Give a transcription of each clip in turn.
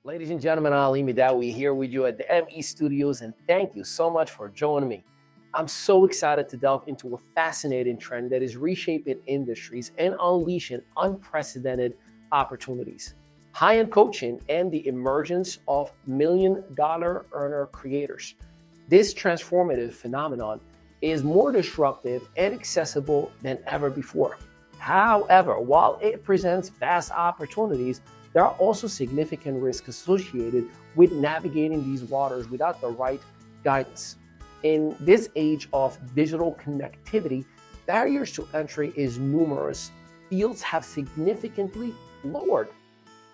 Ladies and gentlemen, Ali Midawi here with you at the ME Studios, and thank you so much for joining me. I'm so excited to delve into a fascinating trend that is reshaping industries and unleashing unprecedented opportunities. High-end coaching and the emergence of million-dollar earner creators. This transformative phenomenon is more disruptive and accessible than ever before. However, while it presents vast opportunities, there are also significant risks associated with navigating these waters without the right guidance. In this age of digital connectivity, barriers to entry is numerous. Fields have significantly lowered.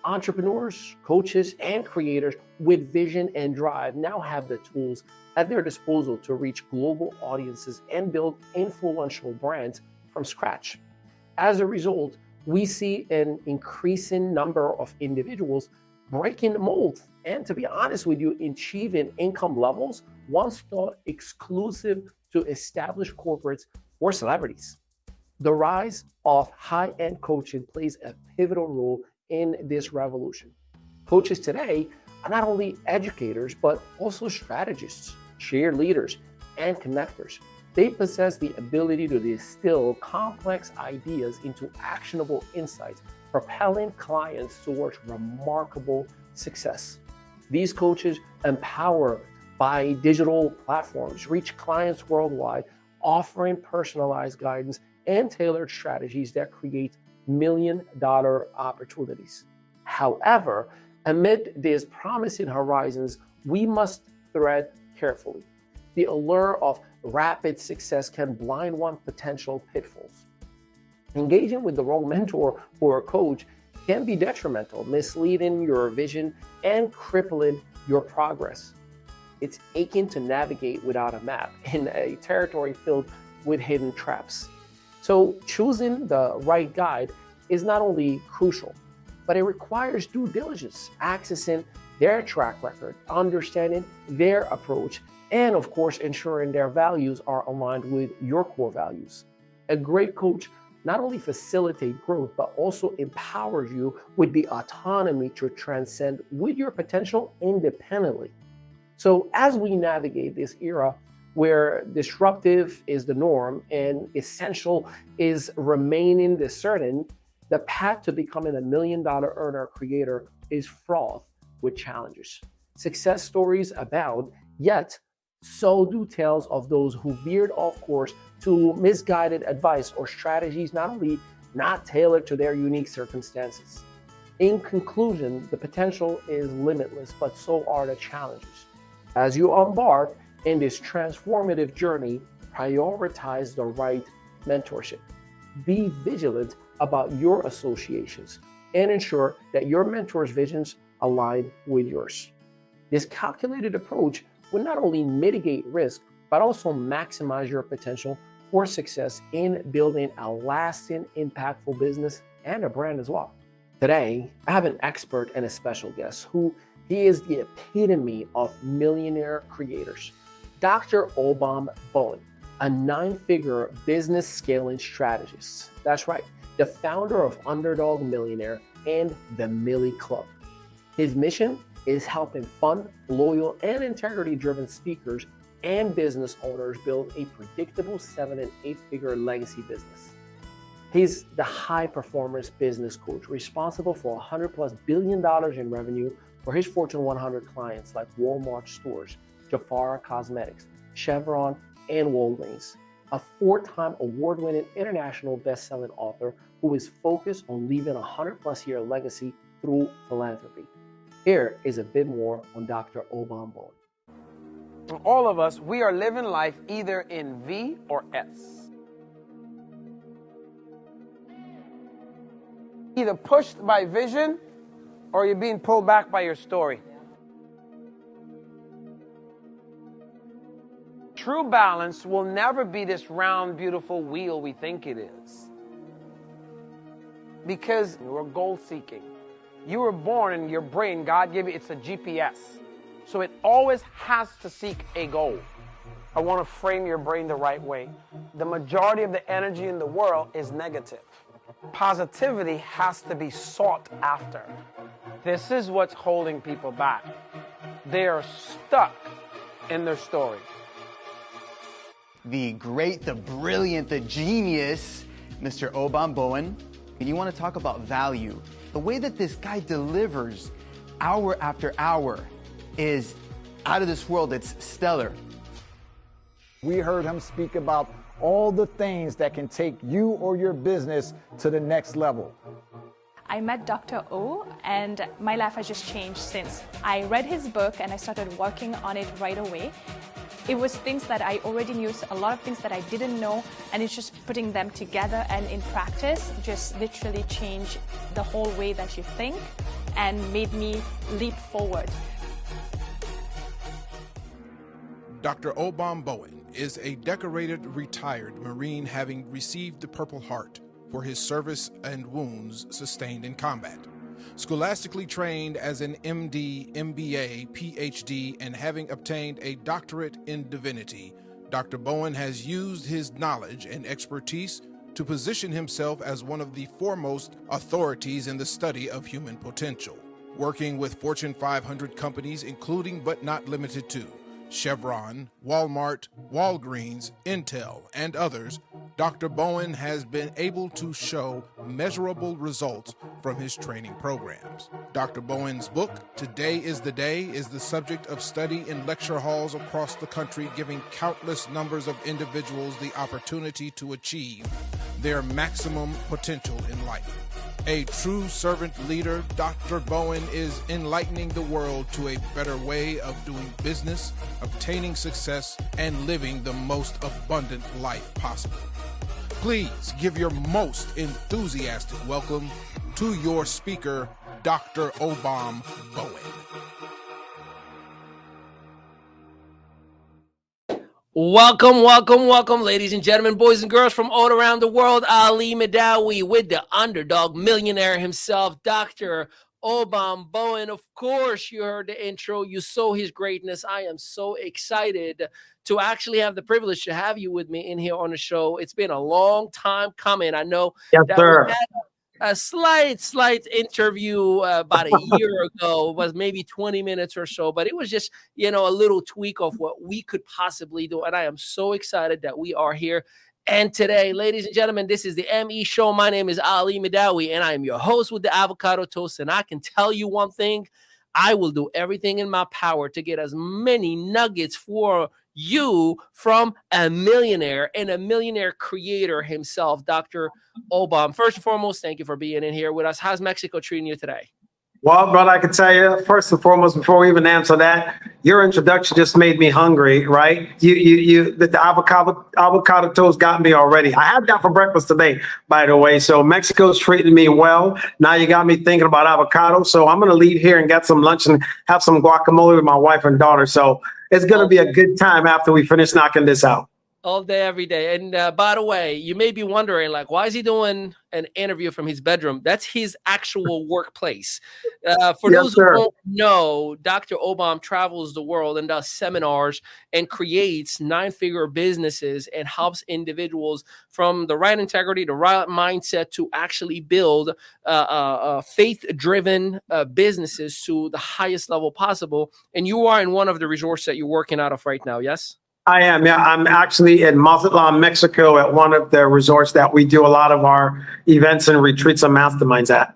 Entrepreneurs, coaches, and creators with vision and drive now have the tools at their disposal to reach global audiences and build influential brands from scratch. As a result, we see an increasing number of individuals breaking the mold and, to be honest with you, achieving income levels once thought exclusive to established corporates or celebrities. The rise of high-end coaching plays a pivotal role in this revolution. Coaches today are not only educators, but also strategists, cheerleaders, and connectors. They possess the ability to distill complex ideas into actionable insights, propelling clients towards remarkable success. These coaches, empowered by digital platforms, reach clients worldwide, offering personalized guidance and tailored strategies that create million-dollar opportunities. However, amid these promising horizons, we must tread carefully. The allure of rapid success can blind one potential pitfalls. Engaging with the wrong mentor or coach can be detrimental, misleading your vision and crippling your progress. It's aching to navigate without a map in a territory filled with hidden traps. So choosing the right guide is not only crucial, but it requires due diligence, accessing their track record, understanding their approach, and of course, ensuring their values are aligned with your core values. A great coach not only facilitates growth, but also empowers you with the autonomy to transcend with your potential independently. So as we navigate this era where disruptive is the norm and essential is remaining the certain, the path to becoming a million-dollar earner creator is fraught with challenges. Success stories abound, yet so do tales of those who veered off course to misguided advice or strategies not only not tailored to their unique circumstances. In conclusion, the potential is limitless, but so are the challenges. As you embark in this transformative journey, prioritize the right mentorship. Be vigilant about your associations and ensure that your mentor's visions align with yours. This calculated approach will not only mitigate risk, but also maximize your potential for success in building a lasting, impactful business and a brand as well. Today, I have an expert and a special guest who he is the epitome of millionaire creators. Dr. Obom Bowen, a 9-figure business scaling strategist. That's right, the founder of Underdog Millionaire and the Mili Club. His mission is helping fun, loyal, and integrity-driven speakers and business owners build a predictable 7- and 8-figure legacy business. He's the high-performance business coach responsible for $100+ billion in revenue for his Fortune 100 clients like Walmart stores, Jaffara Cosmetics, Chevron, and Walgreens. A 4-time award-winning international best-selling author who is focused on leaving a 100+ year legacy through philanthropy. Here is a bit more on Dr. Obom Bowen. All of us, we are living life either in V or S. Either pushed by vision or you're being pulled back by your story. True balance will never be this round, beautiful wheel we think it is. Because we're goal-seeking. You were born in your brain, God gave you, it's a GPS. So it always has to seek a goal. I want to frame your brain the right way. The majority of the energy in the world is negative. Positivity has to be sought after. This is what's holding people back. They are stuck in their story. The great, the brilliant, the genius, Mr. Obom Bowen. And you want to talk about value. The way that this guy delivers hour after hour is out of this world. It's stellar. We heard him speak about all the things that can take you or your business to the next level. I met Dr. O, and my life has just changed since. I read his book and I started working on it right away. It was things that I already knew, a lot of things that I didn't know, and it's just putting them together and in practice just literally changed the whole way that you think and made me leap forward. Dr. Obom Bowen is a decorated retired Marine, having received the Purple Heart for his service and wounds sustained in combat. Scholastically trained as an MD, MBA, PhD, and having obtained a doctorate in divinity, Dr. Bowen has used his knowledge and expertise to position himself as one of the foremost authorities in the study of human potential, working with Fortune 500 companies, including but not limited to Chevron, Walmart, Walgreens, Intel, and others. Dr. Bowen has been able to show measurable results from his training programs. Dr. Bowen's book, Today is the Day, is the subject of study in lecture halls across the country, giving countless numbers of individuals the opportunity to achieve their maximum potential in life. A true servant leader, Dr. Bowen is enlightening the world to a better way of doing business, obtaining success, and living the most abundant life possible. Please give your most enthusiastic welcome to your speaker, Dr. Obom Bowen. Welcome, welcome, welcome, ladies and gentlemen, boys and girls from all around the world. Ali Madawi with the Underdog Millionaire himself, Dr. Obom Bowen. Of course, you heard the intro. You saw his greatness. I am so excited to actually have the privilege to have you with me in here on the show. It's been a long time coming. I know that we had a slight interview about a year ago. It was maybe 20 minutes or so, but it was just, a little tweak of what we could possibly do. And I am so excited that we are here. And today, ladies and gentlemen, this is the ME Show. My name is Ali Madawi, and I am your host with the avocado toast. And I can tell you one thing, I will do everything in my power to get as many nuggets for you from a millionaire and a millionaire creator himself, Dr. Obom. First and foremost, thank you for being in here with us. How's Mexico treating you today? Well, brother, I can tell you, first and foremost, before we even answer that, your introduction just made me hungry, right? The avocado toast got me already. I had that for breakfast today, by the way. So Mexico's treating me well. Now you got me thinking about avocado. So I'm going to leave here and get some lunch and have some guacamole with my wife and daughter. So it's going to be a good time after we finish knocking this out. All day, every day. And by the way, you may be wondering, why is he doing an interview from his bedroom? That's his actual workplace. For those who don't know, Dr. Obom travels the world and does seminars and creates 9-figure businesses and helps individuals from the right integrity, the right mindset to actually build faith-driven businesses to the highest level possible. And you are in one of the resorts that you're working out of right now, yes? I am, yeah. I'm actually in Mazatlan, Mexico at one of the resorts that we do a lot of our events and retreats and masterminds at.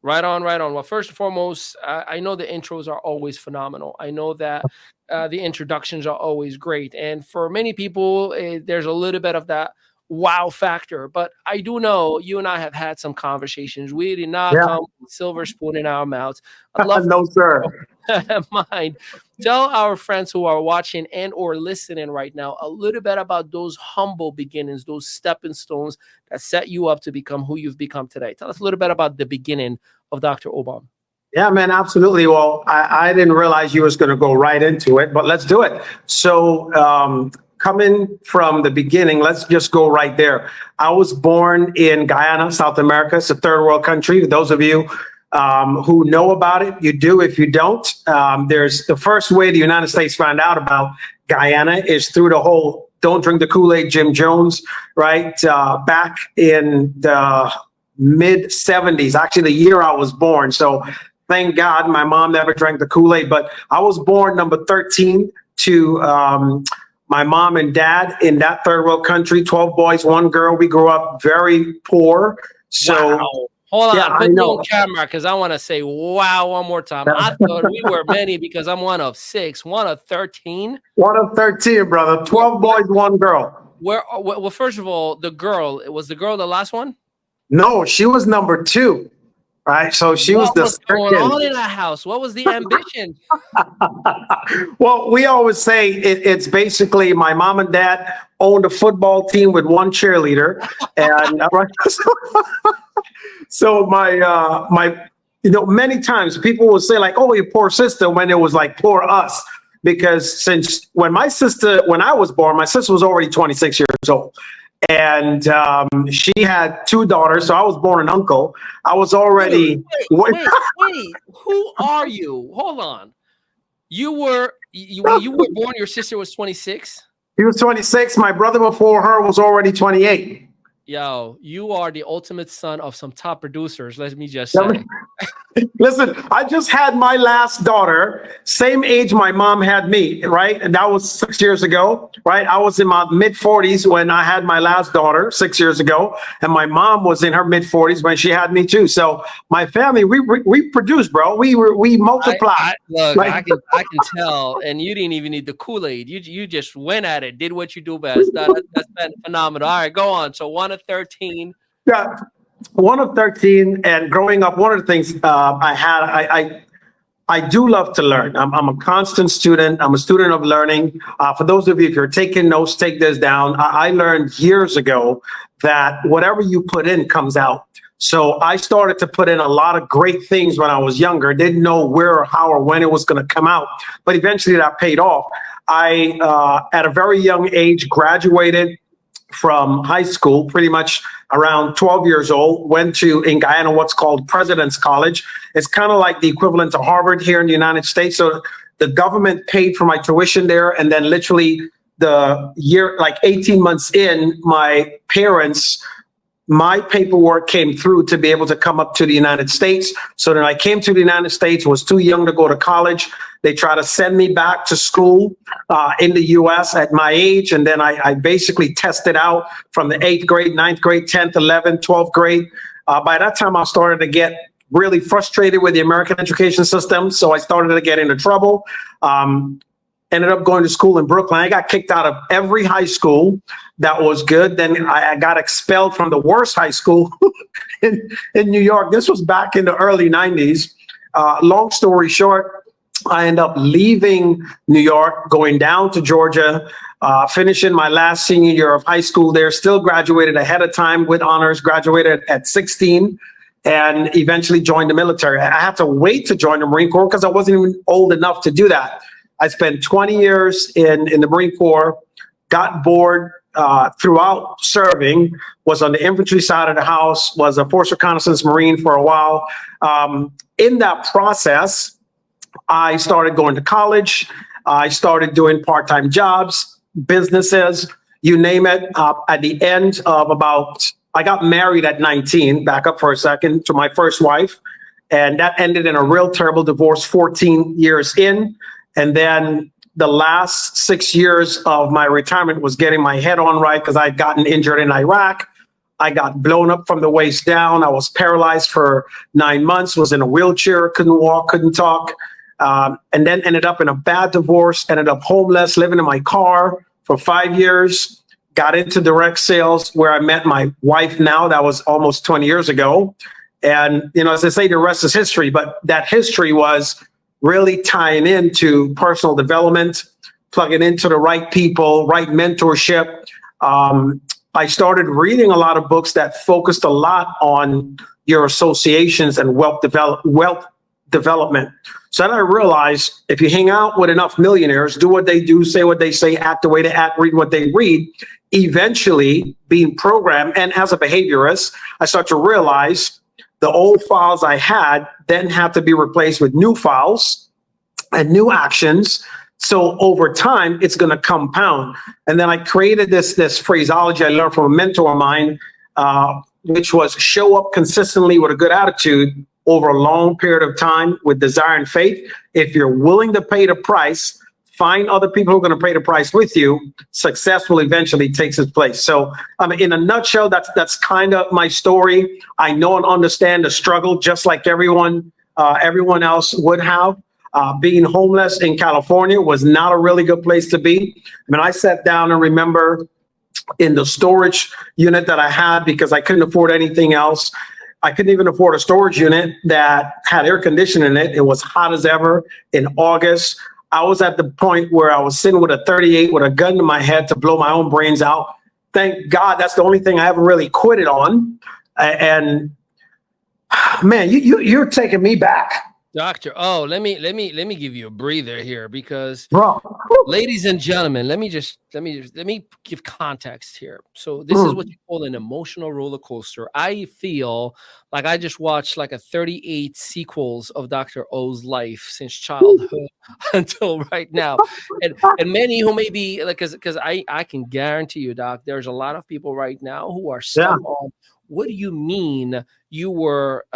Right on, right on. Well, first and foremost, I know the intros are always phenomenal. I know that the introductions are always great. And for many people, there's a little bit of that wow factor. But I do know you and I have had some conversations. We did not come with silver spoon in our mouths. I'd love no, sir. Mind. Tell our friends who are watching and or listening right now a little bit about those humble beginnings, those stepping stones that set you up to become who you've become today. Tell us a little bit about the beginning of Dr. Obom. Yeah, man, absolutely. Well, I didn't realize you was going to go right into it, but let's do it. So coming from the beginning, let's just go right there. I was born in Guyana, South America. It's a third world country. Those of you who know about it, you do. If you don't, there's the first way the United States found out about Guyana is through the whole "Don't Drink the Kool-Aid" Jim Jones, right? Back in the mid 70s, actually the year I was born. So Thank God my mom never drank the Kool-Aid, but I was born number 13 to my mom and dad in that third world country, 12 boys, 1 girl. We grew up very poor. So Wow. Hold on, yeah, put I me know. on camera because I want to say wow one more time. I thought we were many because I'm one of 6, one of 13. 1 of 13, brother. 12 boys, 1 girl. Well, first of all, the girl, was the girl the last one? No, she was number 2, right? So she was What the was going second. on in that house? What was the ambition? Well, we always say it's basically my mom and dad owned a football team with 1 cheerleader, and so my many times people will say like, "Oh, your poor sister," when it was like poor us, because since when I was born, my sister was already 26 years old. And she had 2 daughters, so I was born an uncle. I was already. Wait. Who are you? Hold on. You were born. Your sister was 26. He was 26. My brother before her was already 28. Yo, you are the ultimate son of some top producers. Let me just say. Listen, I just had my last daughter, same age my mom had me, right? And that was 6 years ago, right? I was in my mid-40s when I had my last daughter 6 years ago, and my mom was in her mid-40s when she had me too. So my family, we produce, bro. We multiply. Look, I can tell, and you didn't even need the Kool-Aid. You just went at it, did what you do best. That's been phenomenal. All right, go on. So 1 of 13. Yeah. 1 of 13, and growing up, one of the things I do love to learn. I'm a constant student. I'm a student of learning. For those of you, if you're taking notes, take this down. I learned years ago that whatever you put in comes out. So I started to put in a lot of great things when I was younger. Didn't know where or how or when it was going to come out, but eventually that paid off. I, at a very young age, graduated from high school, pretty much around 12 years old, went in Guyana, what's called President's College. It's kind of like the equivalent to Harvard here in the United States. So the government paid for my tuition there. And then literally the year, like 18 months in, my paperwork came through to be able to come up to the United States. So then I came to the United States, was too young to go to college. They tried to send me back to school in the US at my age. And then I basically tested out from the 8th grade, 9th grade, 10th, 11th, 12th grade. By that time, I started to get really frustrated with the American education system. So I started to get into trouble. Ended up going to school in Brooklyn. I got kicked out of every high school that was good. Then I got expelled from the worst high school in New York. This was back in the early 90s. Long story short, I ended up leaving New York, going down to Georgia, finishing my last senior year of high school there, still graduated ahead of time with honors, graduated at 16, and eventually joined the military. I had to wait to join the Marine Corps because I wasn't even old enough to do that. I spent 20 years in the Marine Corps, got bored throughout serving, was on the infantry side of the house, was a Force Reconnaissance Marine for a while. In that process, I started going to college. I started doing part-time jobs, businesses, you name it. At the end of I got married at 19, back up for a second, to my first wife. And that ended in a real terrible divorce 14 years in. And then the last 6 years of my retirement was getting my head on right because I'd gotten injured in Iraq. I got blown up from the waist down. I was paralyzed for 9 months, was in a wheelchair, couldn't walk, couldn't talk. And then ended up in a bad divorce, ended up homeless, living in my car for 5 years, got into direct sales where I met my wife now. That was almost 20 years ago. And, as I say, the rest is history. But that history was really tying into personal development, plugging into the right people, right mentorship. I started reading a lot of books that focused a lot on your associations and wealth development. So then I realized if you hang out with enough millionaires, do what they do, say what they say, act the way they act, read what they read, eventually being programmed. And as a behaviorist, I start to realize the old files I had then have to be replaced with new files and new actions. So over time, it's going to compound. And then I created this phraseology I learned from a mentor of mine, which was show up consistently with a good attitude over a long period of time with desire and faith. If you're willing to pay the price, find other people who are going to pay the price with you, success will eventually take its place. So, in a nutshell, that's kind of my story. I know and understand the struggle, just like everyone else would have. Being homeless in California was not a really good place to be. I sat down and remember in the storage unit that I had, because I couldn't afford anything else. I couldn't even afford a storage unit that had air conditioning in it. It was hot as ever in August. I was at the point where I was sitting with a 38 with a gun to my head to blow my own brains out. Thank God that's the only thing I ever really quitted on. And man, you're taking me back. Doctor, let me give you a breather here, because bro, ladies and gentlemen, let me give context here. So this is what you call an emotional roller coaster. I feel like I just watched like a 38 sequels of Dr. O's life since childhood until right now. And many who may be like, because I can guarantee you, Doc, there's a lot of people right now who are stuck on, what do you mean you were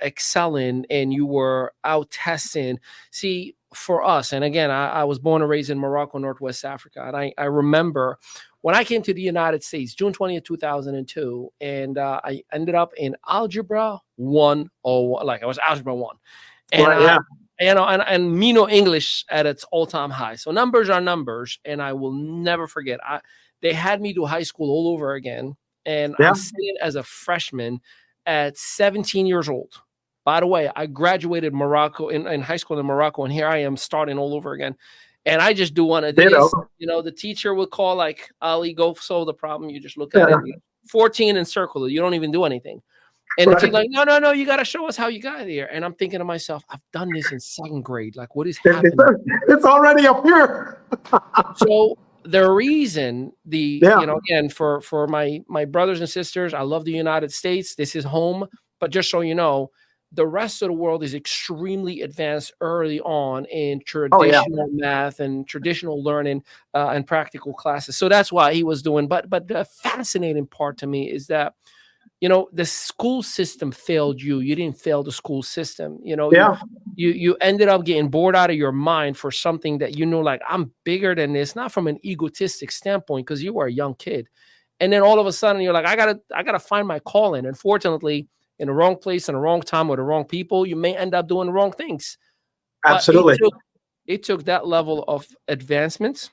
excelling and you were out testing? See, for us, and again, I was born and raised in Morocco, Northwest Africa. And I remember when I came to the United States, June 20th, 2002, and I ended up in Algebra 101, like I was Algebra 1. And and Mino English at its all-time high. So numbers are numbers, and I will never forget. They had me do high school all over again. And I'm sitting as a freshman at 17 years old. By the way, I graduated Morocco in high school in Morocco, and here I am starting all over again. And I just do one of these. The teacher would call like, Ali, go solve the problem. You just look at it, 14 and circle it. You don't even do anything. And the teacher's like, no, you got to show us how you got here. And I'm thinking to myself, I've done this in second grade. Like, what is happening? It's already up here. So the reason again, for my brothers and sisters, I love the United States. This is home. But just so you know, the rest of the world is extremely advanced early on in traditional math and traditional learning and practical classes. So that's why he was doing. But the fascinating part to me is that, the school system failed you. You didn't fail the school system. You ended up getting bored out of your mind for something that, like, I'm bigger than this, not from an egotistic standpoint, because you were a young kid. And then all of a sudden you're like, I gotta find my calling. Unfortunately, in the wrong place, in the wrong time with the wrong people, you may end up doing the wrong things. Absolutely. It took that level of advancement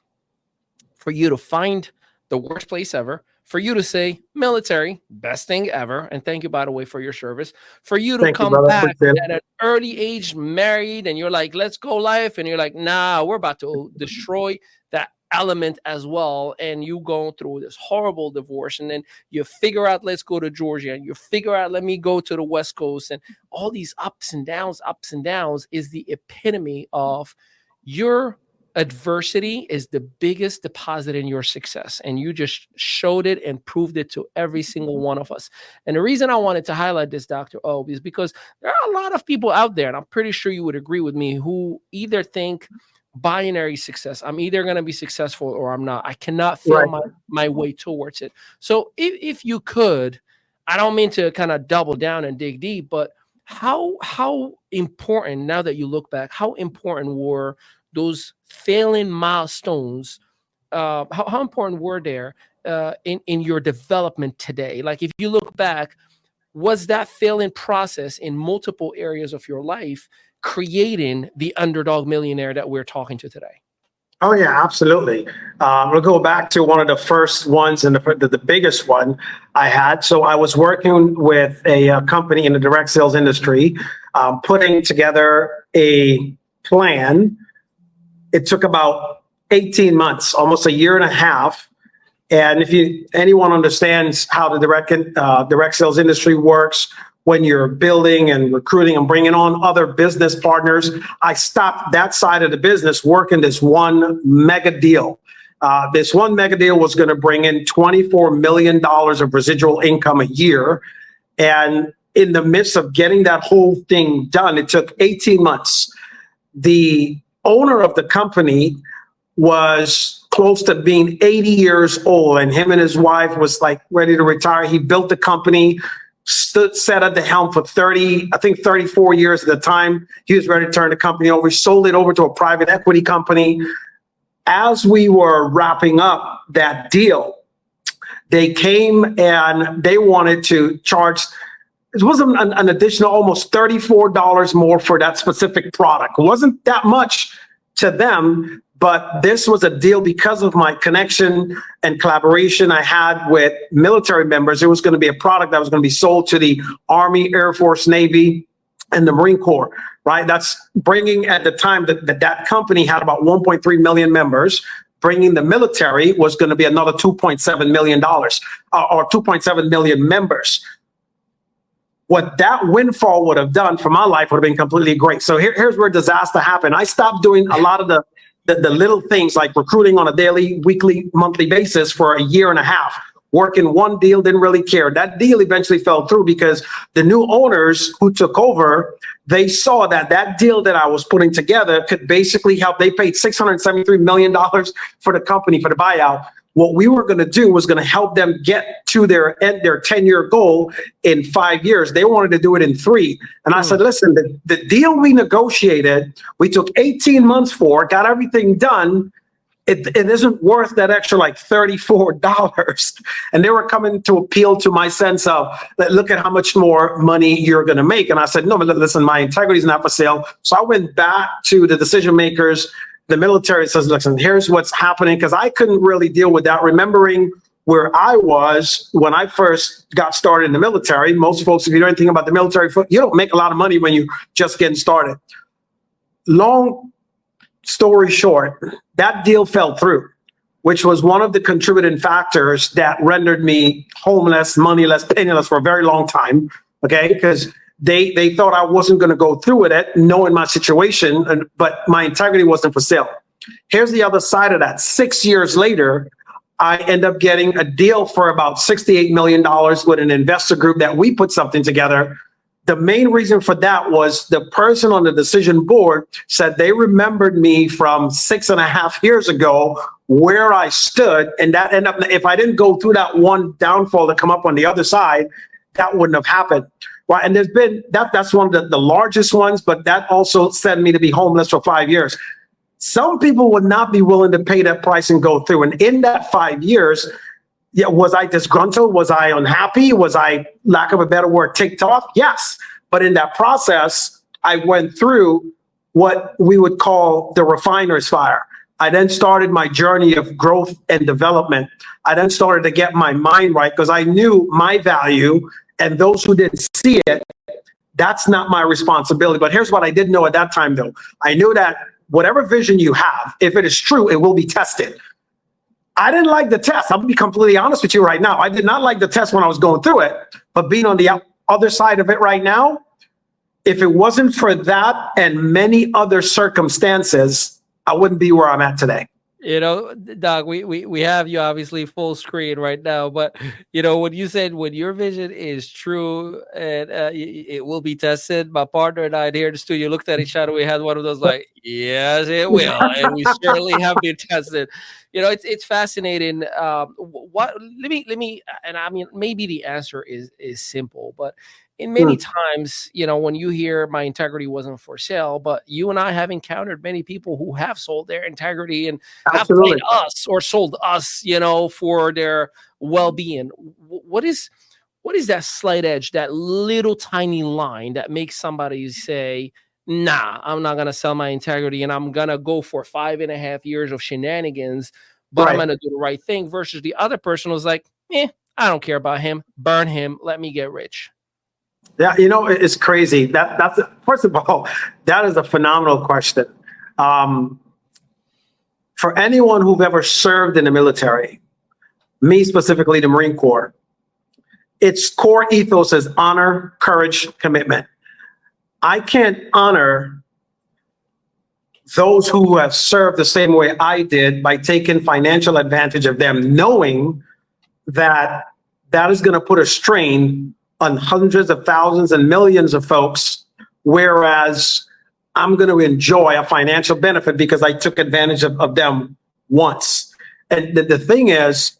for you to find the worst place ever, for you to say, military, best thing ever. And thank you, by the way, for your service. For you to come back at an early age, married, and you're like, let's go life. And you're like, nah, we're about to destroy that element as well. And you go through this horrible divorce. And then you figure out, let's go to Georgia. And you figure out, let me go to the West Coast. And all these ups and downs is the epitome of your adversity is the biggest deposit in your success. And you just showed it and proved it to every single one of us. And the reason I wanted to highlight this, Dr. O, is because there are a lot of people out there, and I'm pretty sure you would agree with me, who either think binary success, I'm either going to be successful or I'm not. I cannot feel my way towards it. So if you could, I don't mean to kind of double down and dig deep, but how important, now that you look back, how important were those failing milestones? How important were there in your development today? Like, if you look back, was that failing process in multiple areas of your life creating the Underdog Millionaire that we're talking to today? Oh, yeah, absolutely. We'll go back to one of the first ones and the biggest one I had. So I was working with a company in the direct sales industry, putting together a plan. It took about 18 months, almost a year and a half. And if anyone understands how the direct sales industry works, when you're building and recruiting and bringing on other business partners, I stopped that side of the business working this one mega deal. This one mega deal was going to bring in $24 million of residual income a year. And in the midst of getting that whole thing done, it took 18 months. The owner of the company was close to being 80 years old, and him and his wife was like ready to retire. He built the company sat at the helm for 34 years at the time. He was ready to turn the company over. He sold it over to a private equity company. As we were wrapping up that deal, they came and they wanted to charge, it was an additional almost $34 more for that specific product. It wasn't that much to them, but this was a deal because of my connection and collaboration I had with military members. It was going to be a product that was going to be sold to the Army, Air Force, Navy, and the Marine Corps, right? That's bringing, at the time that company had about 1.3 million members. Bringing the military was going to be another $2.7 million or 2.7 million members. What that windfall would have done for my life would have been completely great. So here's where disaster happened. I stopped doing a lot of the little things like recruiting on a daily, weekly, monthly basis for a year and a half. Working one deal, didn't really care. That deal eventually fell through because the new owners who took over, they saw that deal that I was putting together could basically help. They paid $673 million for the company for the buyout. What we were going to do was going to help them get to their 10-year goal in 5 years. They wanted to do it in 3. And I said, listen, the deal we negotiated, we took 18 months for, got everything done. It isn't worth that extra like $34. And they were coming to appeal to my sense of, look at how much more money you're going to make. And I said, no, but listen, my integrity is not for sale. So I went back to the decision makers. The military says, listen, here's what's happening, because I couldn't really deal with that. Remembering where I was when I first got started in the military. Most folks, if you know anything about the military, you don't make a lot of money when you just getting started. Long story short, that deal fell through, which was one of the contributing factors that rendered me homeless, moneyless, penniless for a very long time. Okay, because they thought I wasn't going to go through with it, knowing my situation, but my integrity wasn't for sale. Here's the other side of that. 6 years later, I end up getting a deal for about $68 million with an investor group that we put something together. The main reason for that was the person on the decision board said they remembered me from 6.5 years ago, where I stood, and that ended up, if I didn't go through that one downfall to come up on the other side, that wouldn't have happened. Right, and there's been that's one of the largest ones, but that also sent me to be homeless for 5 years. Some people would not be willing to pay that price and go through. And in that 5 years, yeah, was I disgruntled? Was I unhappy? Was I, lack of a better word, ticked off? Yes. But in that process, I went through what we would call the refiner's fire. I then started my journey of growth and development. I then started to get my mind right, because I knew my value, and those who didn't see it, that's not my responsibility. But here's what I did know at that time, though. I knew that whatever vision you have, if it is true, it will be tested. I didn't like the test. I'm gonna be completely honest with you right now. I did not like the test when I was going through it, but being on the other side of it right now, if it wasn't for that and many other circumstances, I wouldn't be where I'm at today. You know, Doc, we have you obviously full screen right now, but you know, when you said when your vision is true and it will be tested, my partner and I here in the studio looked at each other. We had one of those like, yes, it will, and we certainly have been tested. You know, it's fascinating. Let me, and I mean, maybe the answer is simple, but in many times, you know, when you hear my integrity wasn't for sale, but you and I have encountered many people who have sold their integrity and have paid us or sold us, you know, for their well-being. What is that slight edge, that little tiny line that makes somebody say, nah, I'm not going to sell my integrity and I'm going to go for 5.5 years of shenanigans, but I'm going to do the right thing, versus the other person was like, I don't care about him. Burn him. Let me get rich. Yeah, you know, it's crazy. That's first of all, that is a phenomenal question. For anyone who've ever served in the military, me specifically, the Marine Corps, its core ethos is honor, courage, commitment. I can't honor those who have served the same way I did by taking financial advantage of them, knowing that that is going to put a strain on hundreds of thousands and millions of folks, whereas I'm going to enjoy a financial benefit because I took advantage of them once. And the thing is,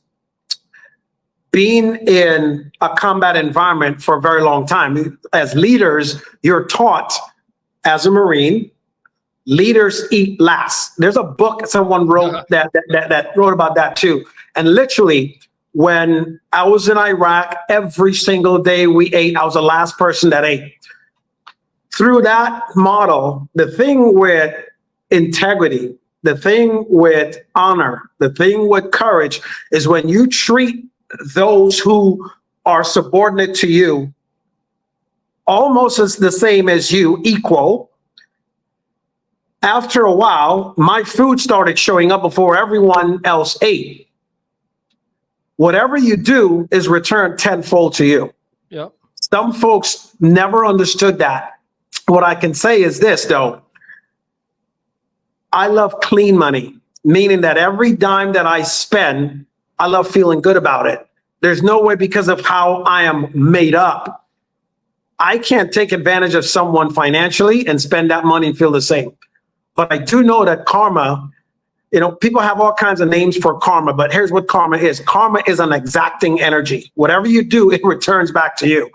being in a combat environment for a very long time, as leaders, you're taught as a Marine, leaders eat last. There's a book someone wrote that wrote about that too. And literally, when I was in Iraq, every single day we ate, I was the last person that ate. Through that model, the thing with integrity, the thing with honor, the thing with courage is when you treat those who are subordinate to you almost as the same as you, equal. After a while, my food started showing up before everyone else ate. Whatever you do is returned tenfold to you. Yep. Some folks never understood that. What I can say is this, though. I love clean money, meaning that every dime that I spend, I love feeling good about it. There's no way, because of how I am made up, I can't take advantage of someone financially and spend that money and feel the same. But I do know that karma, people have all kinds of names for karma, but here's what karma is. Karma is an exacting energy. Whatever you do, it returns back to you.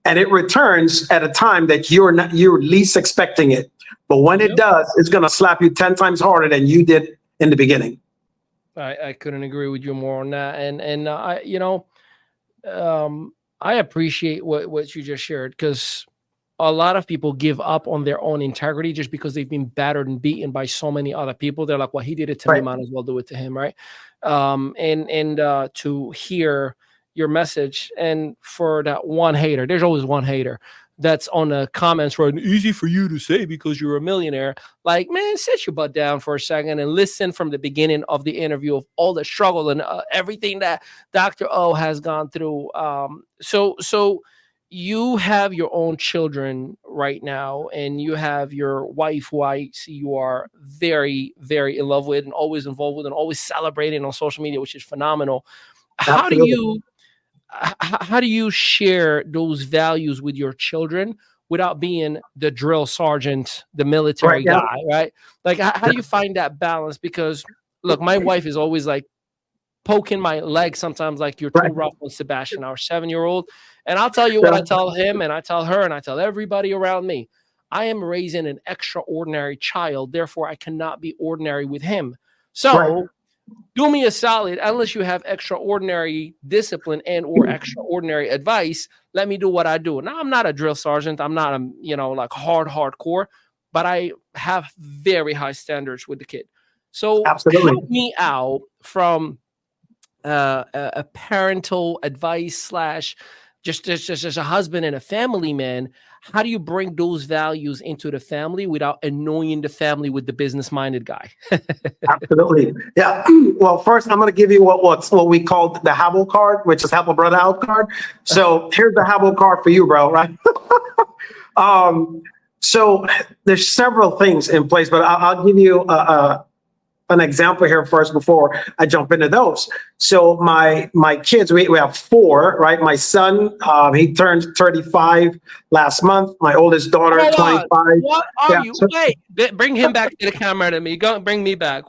And it returns at a time that you're least expecting it. But when it does, it's going to slap you 10 times harder than you did in the beginning. I couldn't agree with you more on that. And I appreciate what you just shared, because a lot of people give up on their own integrity just because they've been battered and beaten by so many other people. They're like, well, he did it to me, might as well do it to him, right? And to hear your message, and for that one hater, there's always one hater that's on the comments right, easy for you to say because you're a millionaire. Like, man, sit your butt down for a second and listen from the beginning of the interview of all the struggle and everything that Dr. O has gone through. So you have your own children right now, and you have your wife, who I see you are very, very in love with and always involved with and always celebrating on social media, which is phenomenal. Absolutely. How do you share those values with your children without being the drill sergeant, the military guy, right? Like, how do you find that balance? Because look, my wife is always like poking my leg sometimes, like, you're too rough with Sebastian, our 7-year-old. And I'll tell you what I tell him, and I tell her, and I tell everybody around me. I am raising an extraordinary child, therefore I cannot be ordinary with him. So do me a solid, unless you have extraordinary discipline and or extraordinary advice, let me do what I do. Now, I'm not a drill sergeant. I'm not like hardcore, but I have very high standards with the kid. So help me out from a parental advice / just a husband and a family man. How do you bring those values into the family without annoying the family with the business-minded guy? Absolutely. Yeah. Well, first, I'm going to give you what we call the Habbo card, which is Habbo Brother Out card. So here's the Habbo card for you, bro, right? So there's several things in place, but I'll give you an example here first before I jump into those. So my kids, we have 4, right? My son, he turned 35 last month. My oldest daughter, 25. What are you? Wait, bring him back to the camera to me. Go bring me back.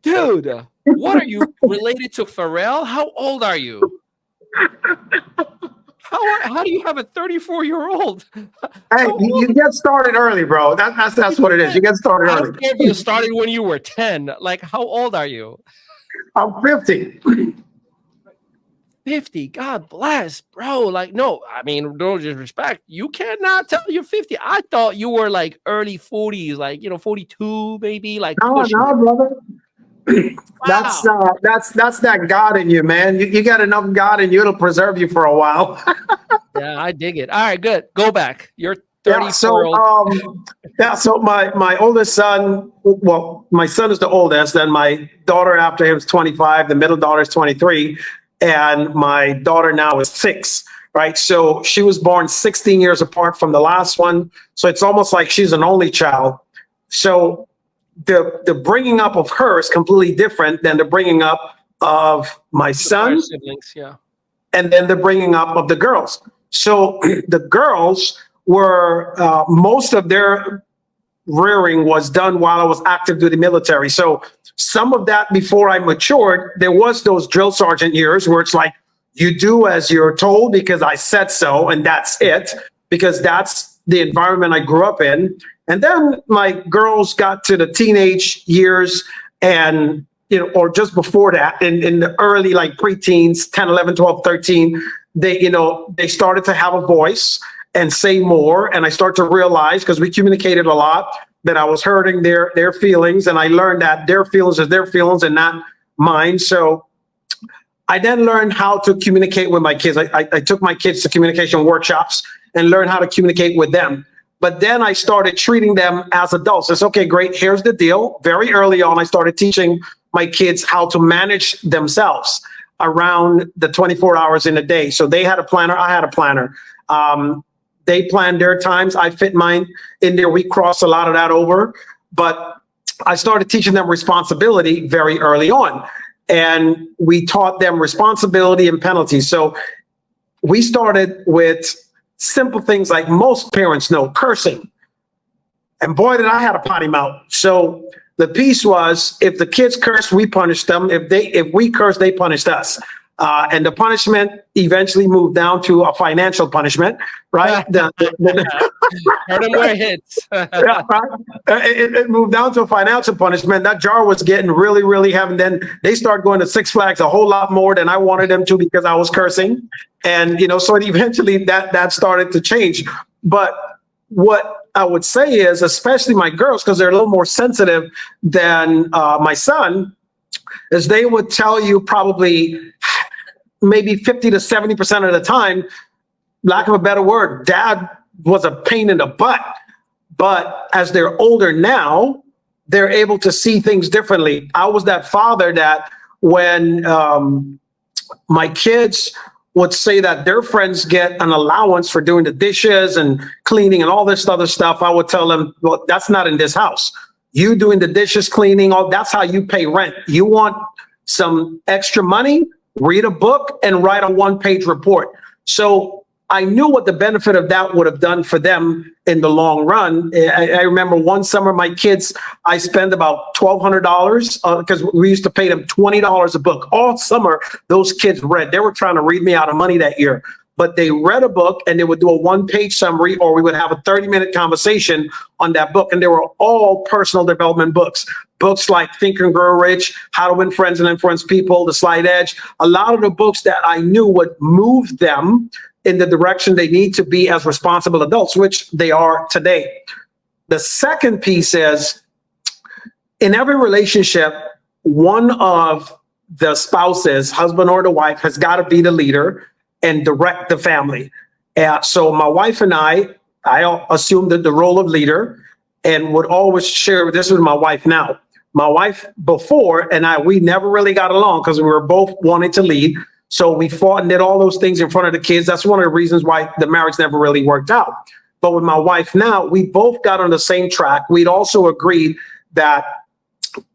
Dude, what are you related to Pharrell? How old are you? How do you have a 34-year-old? Hey, you get started early, bro. That's what it is. You get started early. I don't care if you started when you were 10. Like, how old are you? I'm 50. 50. God bless, bro. Like, no, I mean, no disrespect. You cannot tell you're 50. I thought you were like early 40s, like, 42, maybe. Like, no, brother. Wow. That's that God in you, man. You got enough God in you, it'll preserve you for a while. Yeah, I dig it. All right, good. Go back. You're 34-year-old. So my oldest son, well, my son is the oldest, and my daughter after him is 25, the middle daughter is 23, and my daughter now is 6, right? So she was born 16 years apart from the last one. So it's almost like she's an only child. So the bringing up of her is completely different than the bringing up of my son, siblings, and then the bringing up of the girls. So the girls were, most of their rearing was done while I was active duty military. So some of that before I matured, there was those drill sergeant years where it's like, You do as you're told because I said so, and that's it, because that's the environment I grew up in. And then my girls got to the teenage years, and or just before that, in the early like preteens, 10, 11, 12, 13, they started to have a voice and say more. And I start to realize, because we communicated a lot, that I was hurting their feelings. And I learned that their feelings is their feelings and not mine. So I then learned how to communicate with my kids. I took my kids to communication workshops and learned how to communicate with them. But then I started treating them as adults. It's okay, great. Here's the deal. Very early on, I started teaching my kids how to manage themselves around the 24 hours in a day. So they had a planner. I had a planner. They planned their times. I fit mine in there. We crossed a lot of that over. But I started teaching them responsibility very early on. And we taught them responsibility and penalties. So we started with simple things like most parents know, cursing. And boy, did I have a potty mouth. So the piece was, if the kids curse, we punish them. If we curse, they punished us. And the punishment eventually moved down to a financial punishment, right? Hurt them where it hits. Yeah, right? It moved down to a financial punishment. That jar was getting really, really heavy. Then they started going to Six Flags a whole lot more than I wanted them to because I was cursing. And, so eventually that started to change. But what I would say is, especially my girls, because they're a little more sensitive than my son, is they would tell you probably maybe 50 to 70% of the time, lack of a better word, dad was a pain in the butt. But as they're older now, they're able to see things differently. I was that father that when my kids would say that their friends get an allowance for doing the dishes and cleaning and all this other stuff, I would tell them, well, that's not in this house. You doing the dishes, cleaning, that's how you pay rent. You want some extra money? Read a book and write a one-page report. So I knew what the benefit of that would have done for them in the long run. I remember one summer, my kids, I spent about $1,200 because we used to pay them $20 a book. All summer, those kids read. They were trying to read me out of money that year. But they read a book and they would do a one-page summary, or we would have a 30-minute conversation on that book. And they were all personal development books. Books like Think and Grow Rich, How to Win Friends and Influence People, The Slight Edge. A lot of the books that I knew would move them in the direction they need to be as responsible adults, which they are today. The second piece is, in every relationship, one of the spouses, husband or the wife, has got to be the leader and direct the family. So my wife and I assumed the role of leader and would always share this with my wife now. My wife before and we never really got along because we were both wanting to lead. So we fought and did all those things in front of the kids. That's one of the reasons why the marriage never really worked out. But with my wife now, we both got on the same track. We'd also agreed that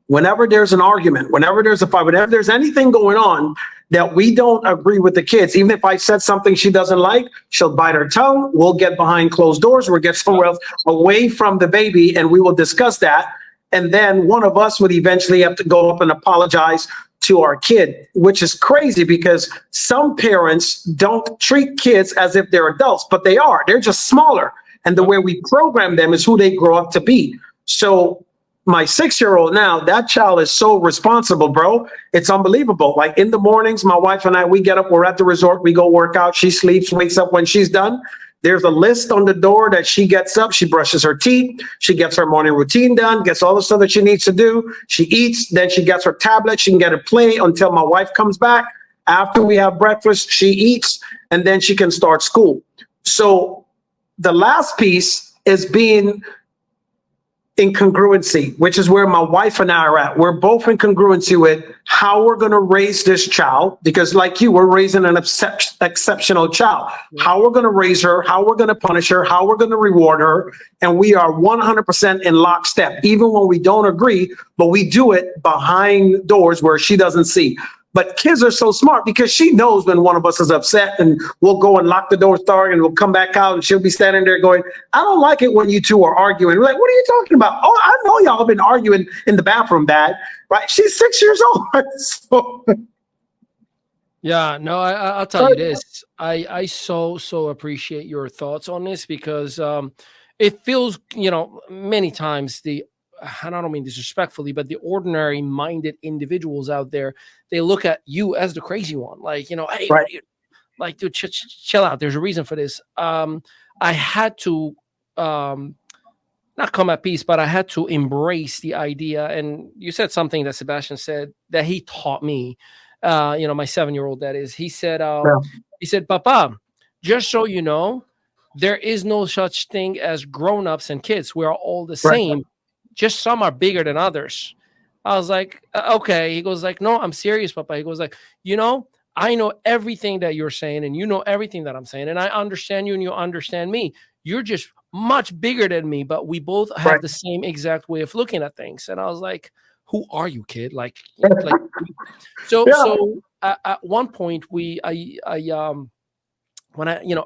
whenever there's an argument, whenever there's a fight, whenever there's anything going on that we don't agree with the kids, even if I said something she doesn't like, she'll bite her tongue. We'll get behind closed doors. We'll get somewhere else away from the baby, and we will discuss that. And then one of us would eventually have to go up and apologize to our kid, which is crazy because some parents don't treat kids as if they're adults, but they are. They're just smaller. And the way we program them is who they grow up to be. So my 6-year-old now, that child is so responsible, bro. It's unbelievable. Like in the mornings, my wife and I, we get up, we're at the resort, we go work out. She sleeps, wakes up when she's done. There's a list on the door that she gets up, she brushes her teeth, she gets her morning routine done, gets all the stuff that she needs to do. She eats, then she gets her tablet, she can get her play until my wife comes back. After we have breakfast, she eats, and then she can start school. So the last piece is being in congruency, which is where my wife and I are at. We're both in congruency with how we're going to raise this child, because like you, we're raising an exceptional child. How we're going to raise her, how we're going to punish her, how we're going to reward her. And we are 100% in lockstep, even when we don't agree, but we do it behind doors where she doesn't see. But kids are so smart because she knows when one of us is upset, and we'll go and lock the door, start, and we'll come back out and she'll be standing there going, I don't like it when you two are arguing. We're like, what are you talking about? Oh, I know y'all have been arguing in the bathroom, Dad. Right? She's 6 years old. So Yeah, no, I'll tell you this. I so appreciate your thoughts on this because it feels, many times and I don't mean disrespectfully, but the ordinary minded individuals out there, they look at you as the crazy one. Like, hey, Right. like, dude, chill out. There's a reason for this. I had to not come at peace, but I had to embrace the idea. And you said something that Sebastian said that he taught me. My 7-year-old, that is. He said, Papa, just so you know, there is no such thing as grown-ups and kids. We're all the Right. same. Just some are bigger than others. I was like, okay. He goes like, no, I'm serious, Papa. He goes like, I know everything that you're saying, and you know everything that I'm saying, and I understand you, and you understand me. You're just much bigger than me, but we both have Right. the same exact way of looking at things. And I was like, who are you, kid? Like, so, Yeah. so at one point when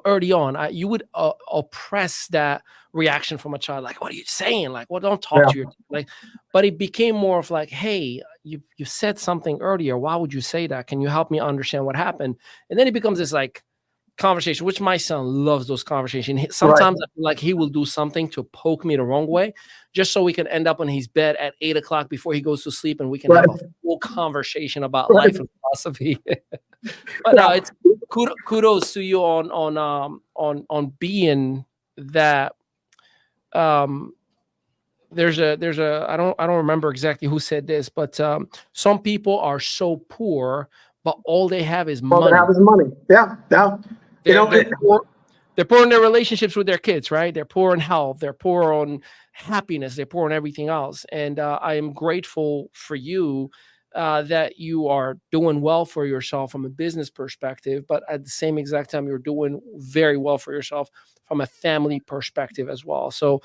early on, you would oppress that reaction from a child. Like, what are you saying? Like, well, don't talk Yeah. to your, like, but it became more of like, hey, you said something earlier. Why would you say that? Can you help me understand what happened? And then it becomes this like conversation, which my son loves those conversations. Sometimes I feel like he will do something to poke me the wrong way, just so we can end up on his bed at 8 o'clock before he goes to sleep, and we can have a full conversation about life and philosophy. But no, it's kudos to you on being that. There's a I don't remember exactly who said this, but some people are so poor, but all they have is money. All they have is money. Yeah. Yeah. They're poor in their relationships with their kids, right? They're poor in health. They're poor on happiness. They're poor on everything else. And I am grateful for you that you are doing well for yourself from a business perspective, but at the same exact time, you're doing very well for yourself from a family perspective as well. So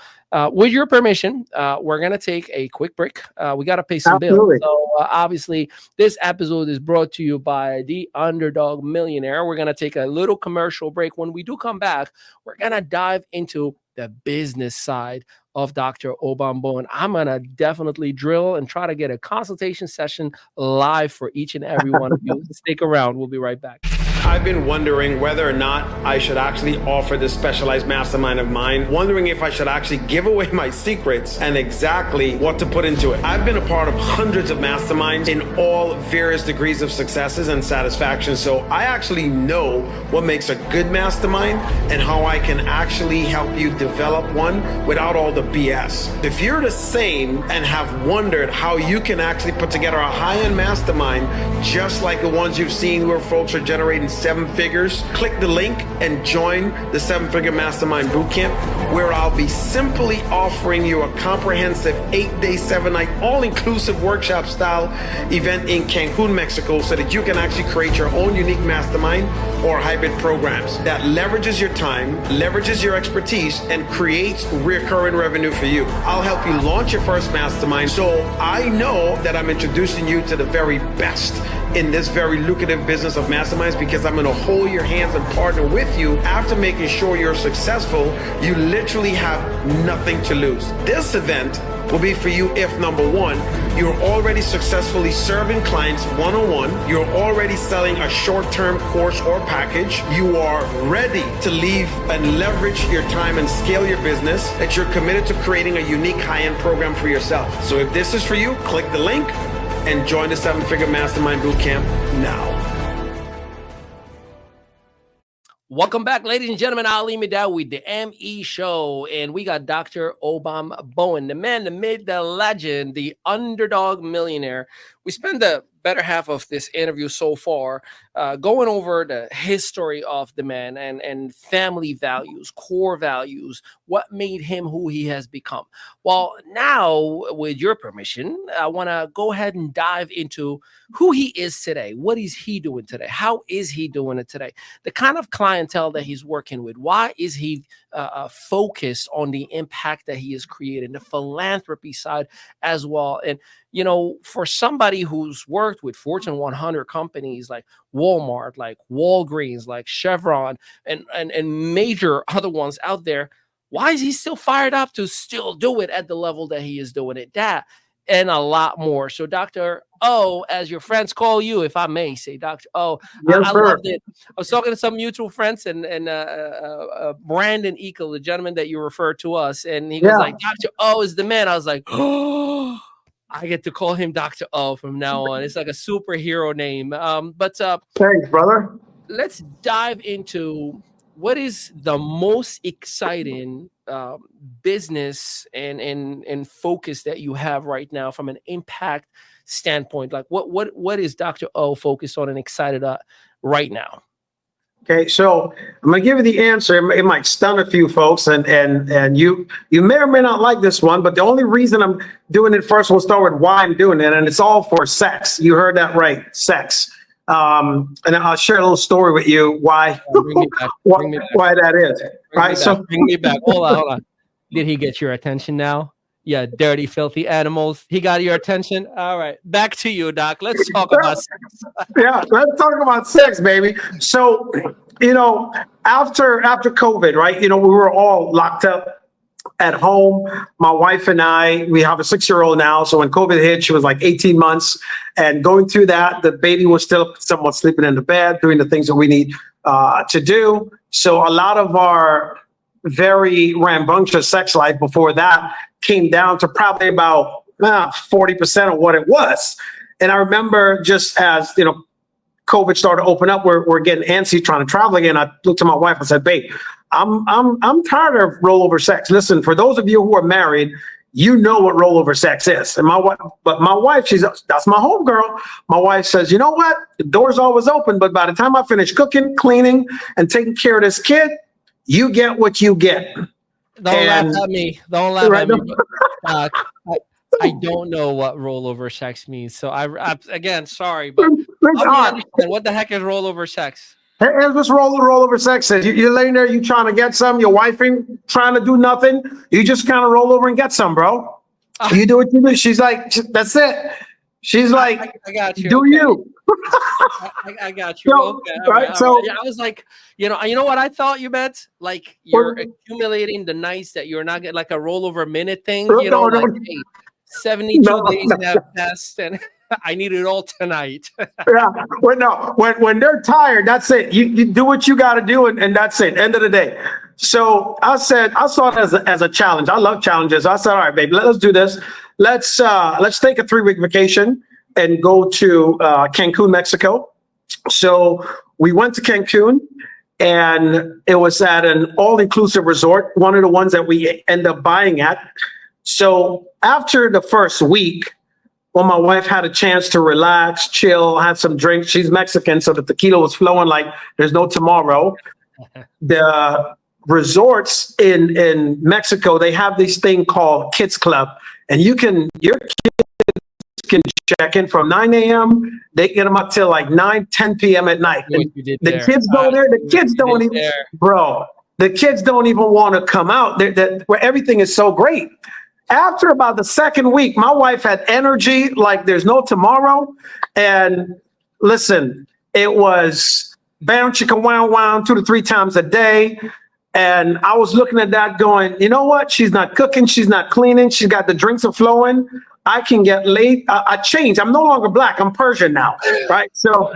with your permission, we're going to take a quick break. We got to pay some bills. So obviously, this episode is brought to you by the Underdog Millionaire. We're going to take a little commercial break. When we do come back, we're going to dive into the business side of Dr. Obom Bowen. I'm going to definitely drill and try to get a consultation session live for each and every one of you. Stick around. We'll be right back. I've been wondering whether or not I should actually offer this specialized mastermind of mine, wondering if I should actually give away my secrets and exactly what to put into it. I've been a part of hundreds of masterminds in all various degrees of successes and satisfaction, so I actually know what makes a good mastermind and how I can actually help you develop one without all the BS. If you're the same and have wondered how you can actually put together a high-end mastermind just like the ones you've seen where folks are generating 7 figures, click the link and join the 7-Figure Mastermind Bootcamp, where I'll be simply offering you a comprehensive 8-day, 7-night, all-inclusive workshop style event in Cancun, Mexico, so that you can actually create your own unique mastermind or hybrid programs that leverages your time, leverages your expertise, and creates recurring revenue for you. I'll help you launch your first mastermind, so I know that I'm introducing you to the very best in this very lucrative business of masterminds, because I'm going to hold your hands and partner with you after making sure you're successful. You literally have nothing to lose. This event will be for you if, number one, you're already successfully serving clients one-on-one, you're already selling a short-term course or package, you are ready to leave and leverage your time and scale your business, that you're committed to creating a unique high-end program for yourself. So if this is for you, click the link and join the 7-Figure Mastermind Bootcamp now. Welcome back, ladies and gentlemen. Ali Midal with the ME Show. And we got Dr. Obom Bowen, the man, the myth, the legend, the Underdog Millionaire. We spent the better half of this interview so far going over the history of the man and family values, core values, what made him who he has become. Well, now, with your permission, I want to go ahead and dive into who he is today. What is he doing today? How is he doing it today? The kind of clientele that he's working with. Why is he focused on the impact that he is creating, the philanthropy side as well? And for somebody who's worked with Fortune 100 companies like Walmart, like Walgreens, like Chevron, and major other ones out there, why is he still fired up to still do it at the level that he is doing it? That and a lot more. So Dr. O, as your friends call you, if I may say, Dr. O. Yes, I sir. loved it. I was talking to some mutual friends, and Brandon Eagle, the gentleman that you referred to us, and he was like, Dr. O is the man. I was like, oh, I get to call him Dr. O from now on. It's like a superhero name. Thanks, brother. Let's dive into what is the most exciting business and focus that you have right now from an impact standpoint. Like what is Dr. O focused on and excited right now? Okay, so I'm gonna give you the answer. It might stun a few folks, and you may or may not like this one, but the only reason I'm doing it first, we'll start with why I'm doing it, and it's all for sex. You heard that right, sex. And I'll share a little story with you why why that is. Right. So bring me back. Hold on. Did he get your attention now? Yeah, dirty, filthy animals. He got your attention. All right, back to you, Doc. Let's talk about sex. Yeah, let's talk about sex, baby. So, after COVID, right? We were all locked up at home. My wife and I, we have a 6-year-old now. So when COVID hit, she was like 18 months. And going through that, the baby was still somewhat sleeping in the bed, doing the things that we need to do. So a lot of our very rambunctious sex life before that came down to probably about 40% of what it was. And I remember just as, COVID started to open up, we're getting antsy trying to travel again. I looked to my wife and said, babe, I'm tired of rollover sex. Listen, for those of you who are married, you know what rollover sex is. And my wife, that's my home girl. My wife says, you know what? The door's always open, but by the time I finish cooking, cleaning, and taking care of this kid, you get what you get. Don't laugh at me. Don't laugh at me. I don't know what rollover sex means. So I again, sorry, but what the heck is rollover sex? Here's what's rollover sex is. You're laying there, you trying to get some, your wife ain't trying to do nothing. You just kind of roll over and get some, bro. You do what you do. She's like, that's it. She's like, I got you. Do okay. You? I got you. Okay, right. So yeah, I was like, you know what I thought you meant? Like you're accumulating the nights that you're not getting, like a rollover minute thing. No. Hey, 72 days have passed and I need it all tonight. Yeah. When they're tired, that's it. You do what you got to do, and that's it. End of the day. So I saw it as a challenge. I love challenges. I said, all right, baby, let's do this. Let's take a 3-week vacation and go to Cancun, Mexico. So we went to Cancun, and it was at an all-inclusive resort, one of the ones that we end up buying at. So after the first week, when my wife had a chance to relax, chill, have some drinks, she's Mexican, so the tequila was flowing like there's no tomorrow. The resorts in Mexico, they have this thing called Kids Club, and your kids can check in from 9 a.m. They get them up till like 9, 10 p.m. at night. The kids go there. The kids don't even, bro. The kids don't even want to come out. Where everything is so great. After about the second week, my wife had energy like there's no tomorrow. And listen, it was bam, chicka, wow, wow, 2 to 3 times a day. And I was looking at that going, you know what? She's not cooking. She's not cleaning. She's got the drinks are flowing. I can get late. I changed. I'm no longer black. I'm Persian now. Right. So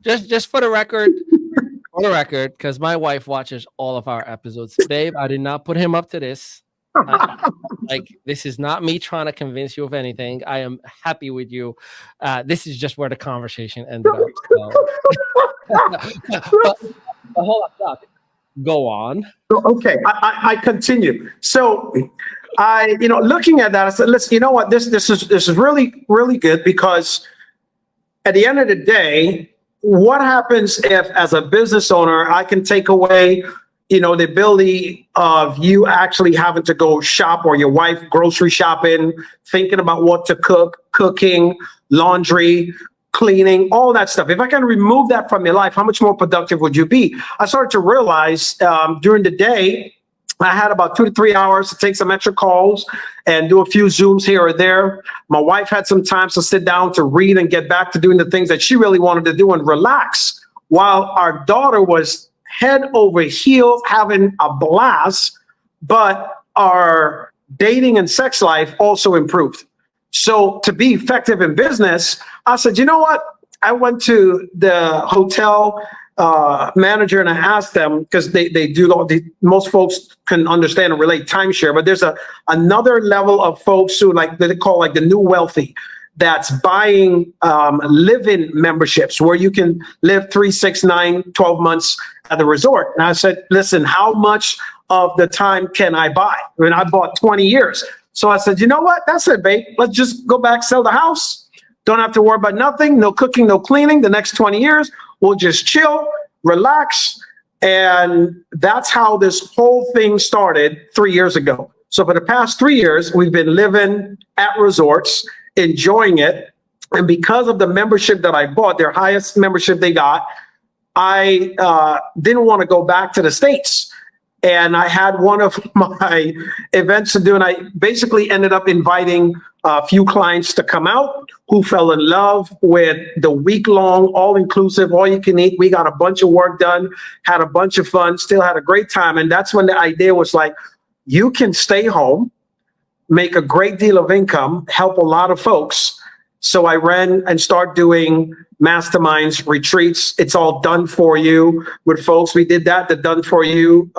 just for the record, because my wife watches all of our episodes. Babe, I did not put him up to this. This is not me trying to convince you of anything. I am happy with you. This is just where the conversation ended up. But hold on, Doc. Go on. Okay, I continue. So I, looking at that, I said, listen, you know what? This is really, really good, because at the end of the day, what happens if, as a business owner, I can take away the ability of you actually having to go shop, or your wife grocery shopping, thinking about what to cook, cooking, laundry, cleaning, all that stuff. If I can remove that from your life, how much more productive would you be? I started to realize during the day, I had about 2 to 3 hours to take some extra calls and do a few Zooms here or there. My wife had some time to sit down to read and get back to doing the things that she really wanted to do and relax, while our daughter was head over heels having a blast, but our dating and sex life also improved. So to be effective in business, I said, you know what? I went to the hotel manager and I asked them, because they do most folks can understand and relate timeshare, but there's another level of folks who they call the new wealthy, that's buying live-in memberships where you can live 3, 6, 9, 12 months at the resort. And I said, listen, how much of the time can I buy? I mean, I bought 20 years. So I said, you know what? That's it, babe. Let's just go back, sell the house. Don't have to worry about nothing. No cooking, no cleaning. The next 20 years, we'll just chill, relax. And that's how this whole thing started 3 years ago. So for the past 3 years, we've been living at resorts, enjoying it. And because of the membership that I bought, their highest membership they got, I didn't want to go back to the States. And I had one of my events to do, and I basically ended up inviting a few clients to come out who fell in love with the week-long, all-inclusive, all-you-can-eat. We got a bunch of work done, had a bunch of fun, still had a great time. And that's when the idea was you can stay home, make a great deal of income, help a lot of folks. So I ran and started doing masterminds, retreats. It's all done for you with folks. We did the done for you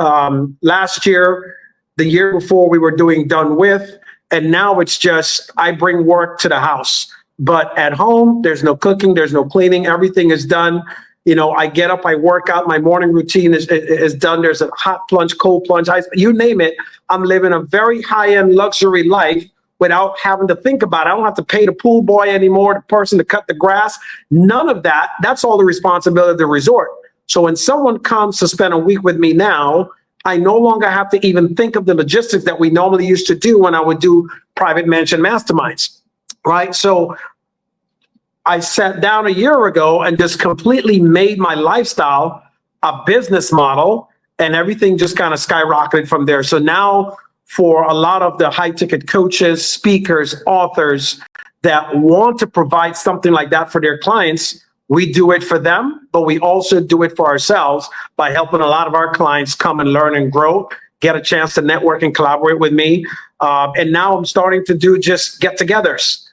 last year. The year before we were doing done with. And now it's just, I bring work to the house. But at home, there's no cooking, there's no cleaning. Everything is done. I get up, I work out, my morning routine is done. There's a hot plunge, cold plunge, ice, you name it. I'm living a very high-end luxury life without having to think about it. I don't have to pay the pool boy anymore, the person to cut the grass. None of that. That's all the responsibility of the resort. So when someone comes to spend a week with me now, I no longer have to even think of the logistics that we normally used to do when I would do private mansion masterminds, right? So I sat down a year ago and just completely made my lifestyle a business model, and everything just kind of skyrocketed from there. So now for a lot of the high ticket coaches, speakers, authors that want to provide something like that for their clients, we do it for them, but we also do it for ourselves by helping a lot of our clients come and learn and grow, get a chance to network and collaborate with me. And now I'm starting to do just get-togethers,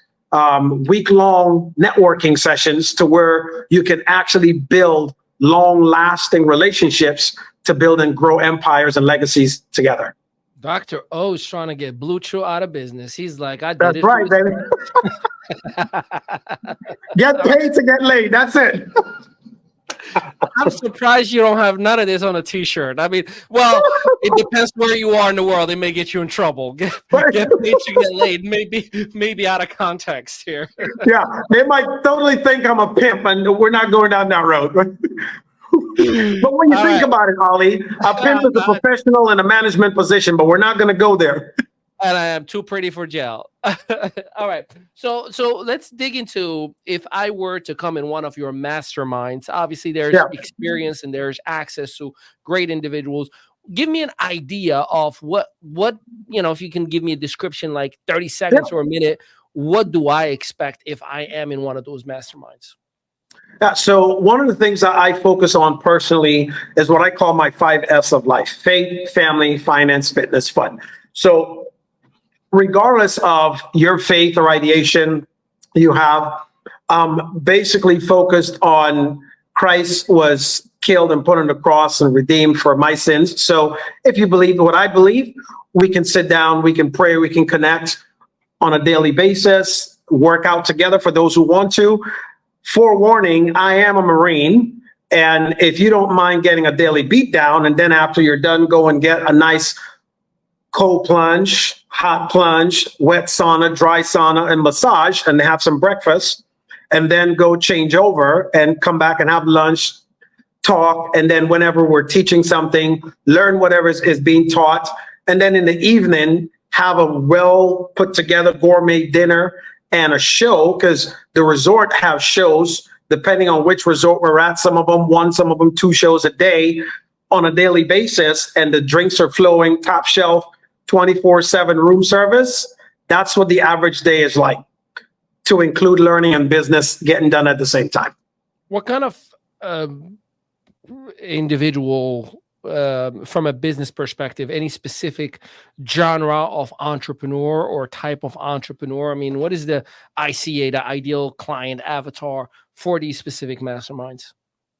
week-long networking sessions to where you can actually build long-lasting relationships to build and grow empires and legacies together. Dr. O is trying to get Blue Chew out of business. He's like, I did That's it. right, baby. Get paid to get laid. That's it. I'm surprised you don't have none of this on a t-shirt. I mean, well, it depends where you are in the world. It may get you in trouble. Get paid to get laid. Maybe out of context here. Yeah, they might totally think I'm a pimp, and we're not going down that road. But when you think about it, Ollie, a pimp is a professional in a management position, but we're not going to go there. And I am too pretty for jail. All right. So let's dig into, if I were to come in one of your masterminds, obviously there's experience and there's access to great individuals. Give me an idea of what, if you can give me a description, like 30 seconds or a minute, what do I expect if I am in one of those masterminds? Yeah, so one of the things that I focus on personally is what I call my 5 F's of life: faith, family, finance, fitness, fun. So regardless of your faith or ideation you have, basically focused on Christ was killed and put on the cross and redeemed for my sins. So if you believe what I believe, we can sit down, we can pray, we can connect on a daily basis, work out together for those who want to. Forewarning, I am a Marine, and if you don't mind getting a daily beat down, and then after you're done, go and get a nice cold plunge, hot plunge, wet sauna, dry sauna, and massage, and have some breakfast, and then go change over and come back and have lunch, talk, and then whenever we're teaching something, learn whatever is being taught, and then in the evening, have a well put together gourmet dinner and a show, because the resort have shows, depending on which resort we're at. Some of them 1, some of them 2 shows a day on a daily basis, and the drinks are flowing, top shelf, 24/7 room service. That's what the average day is like, to include learning and business getting done at the same time. What kind of individual from a business perspective, any specific genre of entrepreneur or type of entrepreneur? I mean, what is the ICA, the ideal client avatar for these specific masterminds?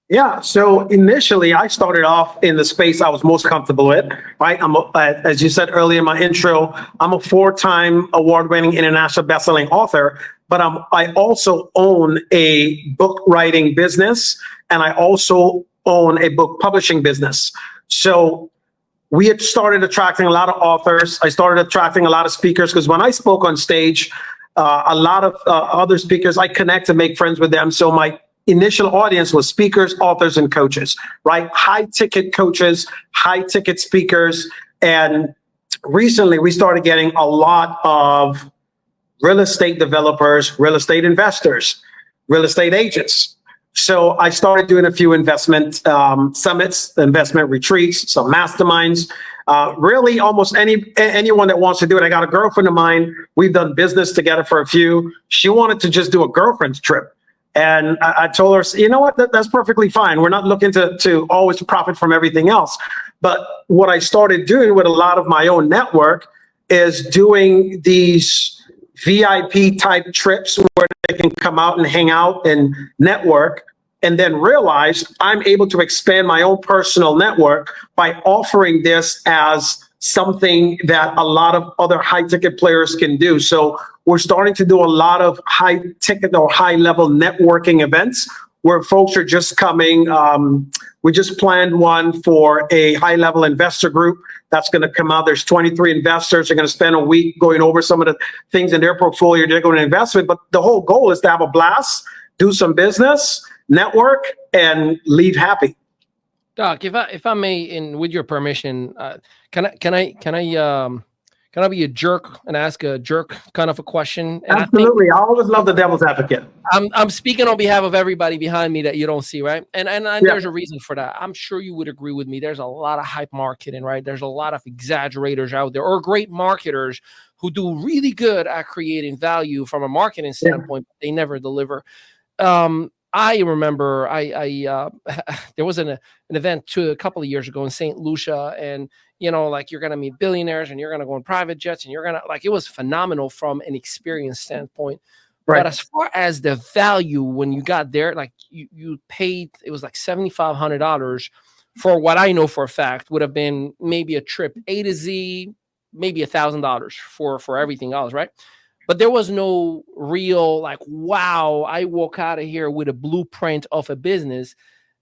Yeah. So initially, I started off in the space I was most comfortable with, right? As you said earlier in my intro, I'm a 4-time award-winning international best-selling author, but I also own a book writing business, and I also own a book publishing business. So we had started attracting a lot of authors. I started attracting a lot of speakers because when I spoke on stage, a lot of other speakers, I connect and make friends with them. So my initial audience was speakers, authors, and coaches, right? High ticket coaches, high ticket speakers. And recently we started getting a lot of real estate developers, real estate investors, real estate agents. So I started doing a few investment summits, investment retreats, some masterminds. Really almost anyone that wants to do it. I got a girlfriend of mine. We've done business together for a few. She wanted to just do a girlfriend's trip. And I told her, you know what, that's perfectly fine. We're not looking to always profit from everything else. But what I started doing with a lot of my own network is doing these VIP type trips where they can come out and hang out and network, and then realize I'm able to expand my own personal network by offering this as something that a lot of other high ticket players can do. So we're starting to do a lot of high ticket or high level networking events where folks are just coming. We just planned one for a high level investor group that's going to come out. There's 23 investors. They're going to spend a week going over some of the things in their portfolio they're going to invest with. But the whole goal is to have a blast, do some business, network, and leave happy. Doc, if I may, and with your permission, can I be a jerk and ask a jerk kind of a question? And absolutely. I always love the devil's advocate. I'm speaking on behalf of everybody behind me that you don't see, right? And there's a reason for that. I'm sure you would agree with me. There's a lot of hype marketing, right? There's a lot of exaggerators out there, or great marketers who do really good at creating value from a marketing standpoint, but they never deliver. I remember there was an event a couple of years ago in St. Lucia, and like you're going to meet billionaires and you're going to go in private jets and you're going to it was phenomenal from an experience standpoint. Right. But as far as the value, when you got there, like you paid, it was like $7,500 for what I know for a fact would have been maybe a trip A to Z, maybe $1,000 for everything else. Right. But there was no real wow, I walk out of here with a blueprint of a business.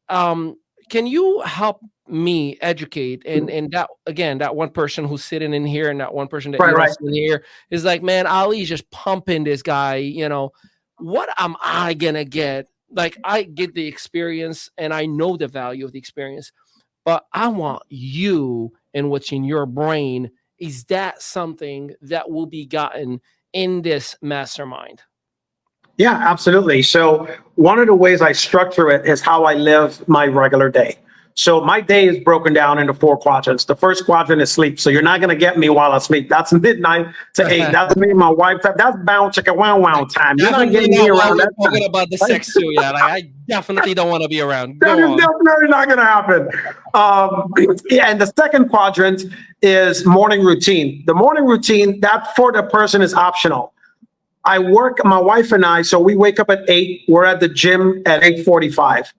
Can you help me educate? And that, again, that one person who's sitting in here and that one person that you're sitting here is like, man, Ali's just pumping this guy. What am I going to get? Like, I get the experience and I know the value of the experience, but I want you and what's in your brain. Is that something that will be gotten in this mastermind? Yeah, absolutely. So one of the ways I structure it is how I live my regular day. So my day is broken down into 4 quadrants. The first quadrant is sleep. So you're not going to get me while I sleep. That's midnight to 8. That's me and my wife. That's bound chicka wow wow time. You're not getting me around that time. Talking about the sex too. Yeah, I definitely don't want to be around. That is definitely not going to happen. And the second quadrant is morning routine. The morning routine, that for the person is optional. I work, my wife and I, so we wake up at 8. We're at the gym at 8:45.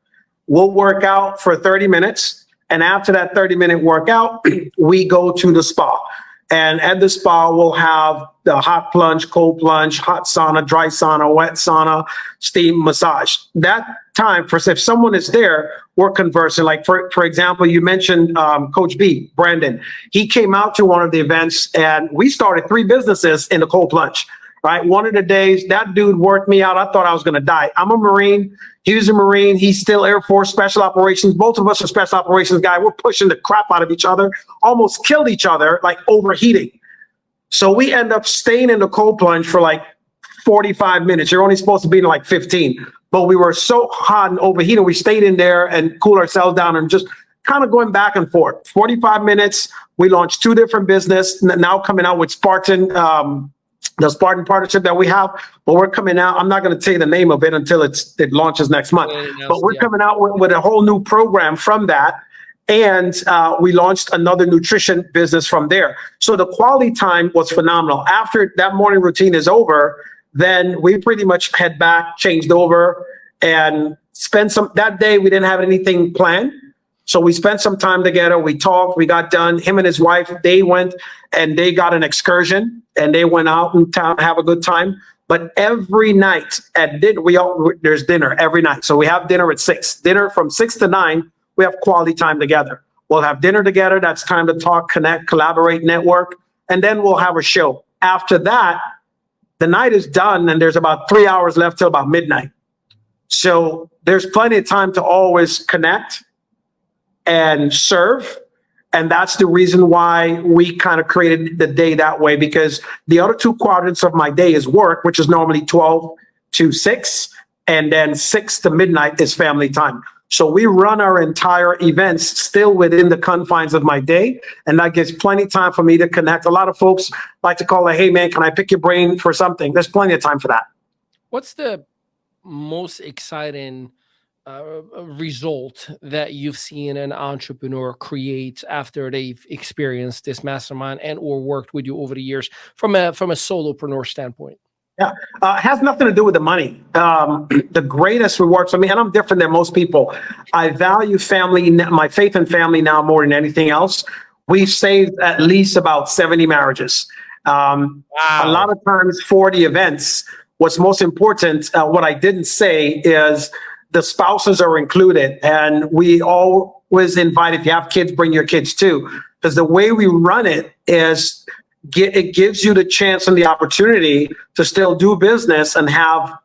We'll work out for 30 minutes. And after that 30-minute workout, we go to the spa. And at the spa, we'll have the hot plunge, cold plunge, hot sauna, dry sauna, wet sauna, steam massage. That time, if someone is there, we're conversing. Like, for example, you mentioned Coach B, Brandon. He came out to one of the events, and we started 3 businesses in the cold plunge. Right. One of the days that dude worked me out. I thought I was going to die. I'm a Marine. He was a Marine. He's still Air Force Special Operations. Both of us are Special Operations guys. We're pushing the crap out of each other, almost killed each other, like overheating. So we end up staying in the cold plunge for like 45 minutes. You're only supposed to be in like 15. But we were so hot and overheated. We stayed in there and cooled ourselves down and just kind of going back and forth. 45 minutes. We launched 2 different businesses. Now coming out with Spartan, the Spartan partnership that we have, but we're coming out. I'm not going to tell you the name of it until it launches next month. But we're coming out with a whole new program from that. And we launched another nutrition business from there. So the quality time was phenomenal. After that morning routine is over, then we pretty much head back, changed over, and spent some, that day we didn't have anything planned. So we spent some time together. We talked, we got done. Him and his wife, they went and they got an excursion and they went out in town to have a good time. But every night at dinner, there's dinner every night. So we have dinner at 6. Dinner from 6 to 9, we have quality time together. We'll have dinner together. That's time to talk, connect, collaborate, network. And then we'll have a show. After that, the night is done and there's about 3 hours left till about midnight. So there's plenty of time to always connect and serve. And that's the reason why we kind of created the day that way, because the other 2 quadrants of my day is work, which is normally 12 to 6, and then 6 to midnight is family time. So we run our entire events still within the confines of my day, and that gives plenty of time for me to connect. A lot of folks like to call it, hey man, can I pick your brain for something? There's plenty of time for that. What's the most exciting result that you've seen an entrepreneur create after they've experienced this mastermind and or worked with you over the years from a solopreneur standpoint? Yeah, it has nothing to do with the money. The greatest rewards for me, and I'm different than most people. I value family, my faith in family now more than anything else. We've saved at least about 70 marriages. Wow. A lot of times for the events, what's most important, what I didn't say is the spouses are included, and we always invite, if you have kids, bring your kids too, because the way we run it is it gives you the chance and the opportunity to still do business and have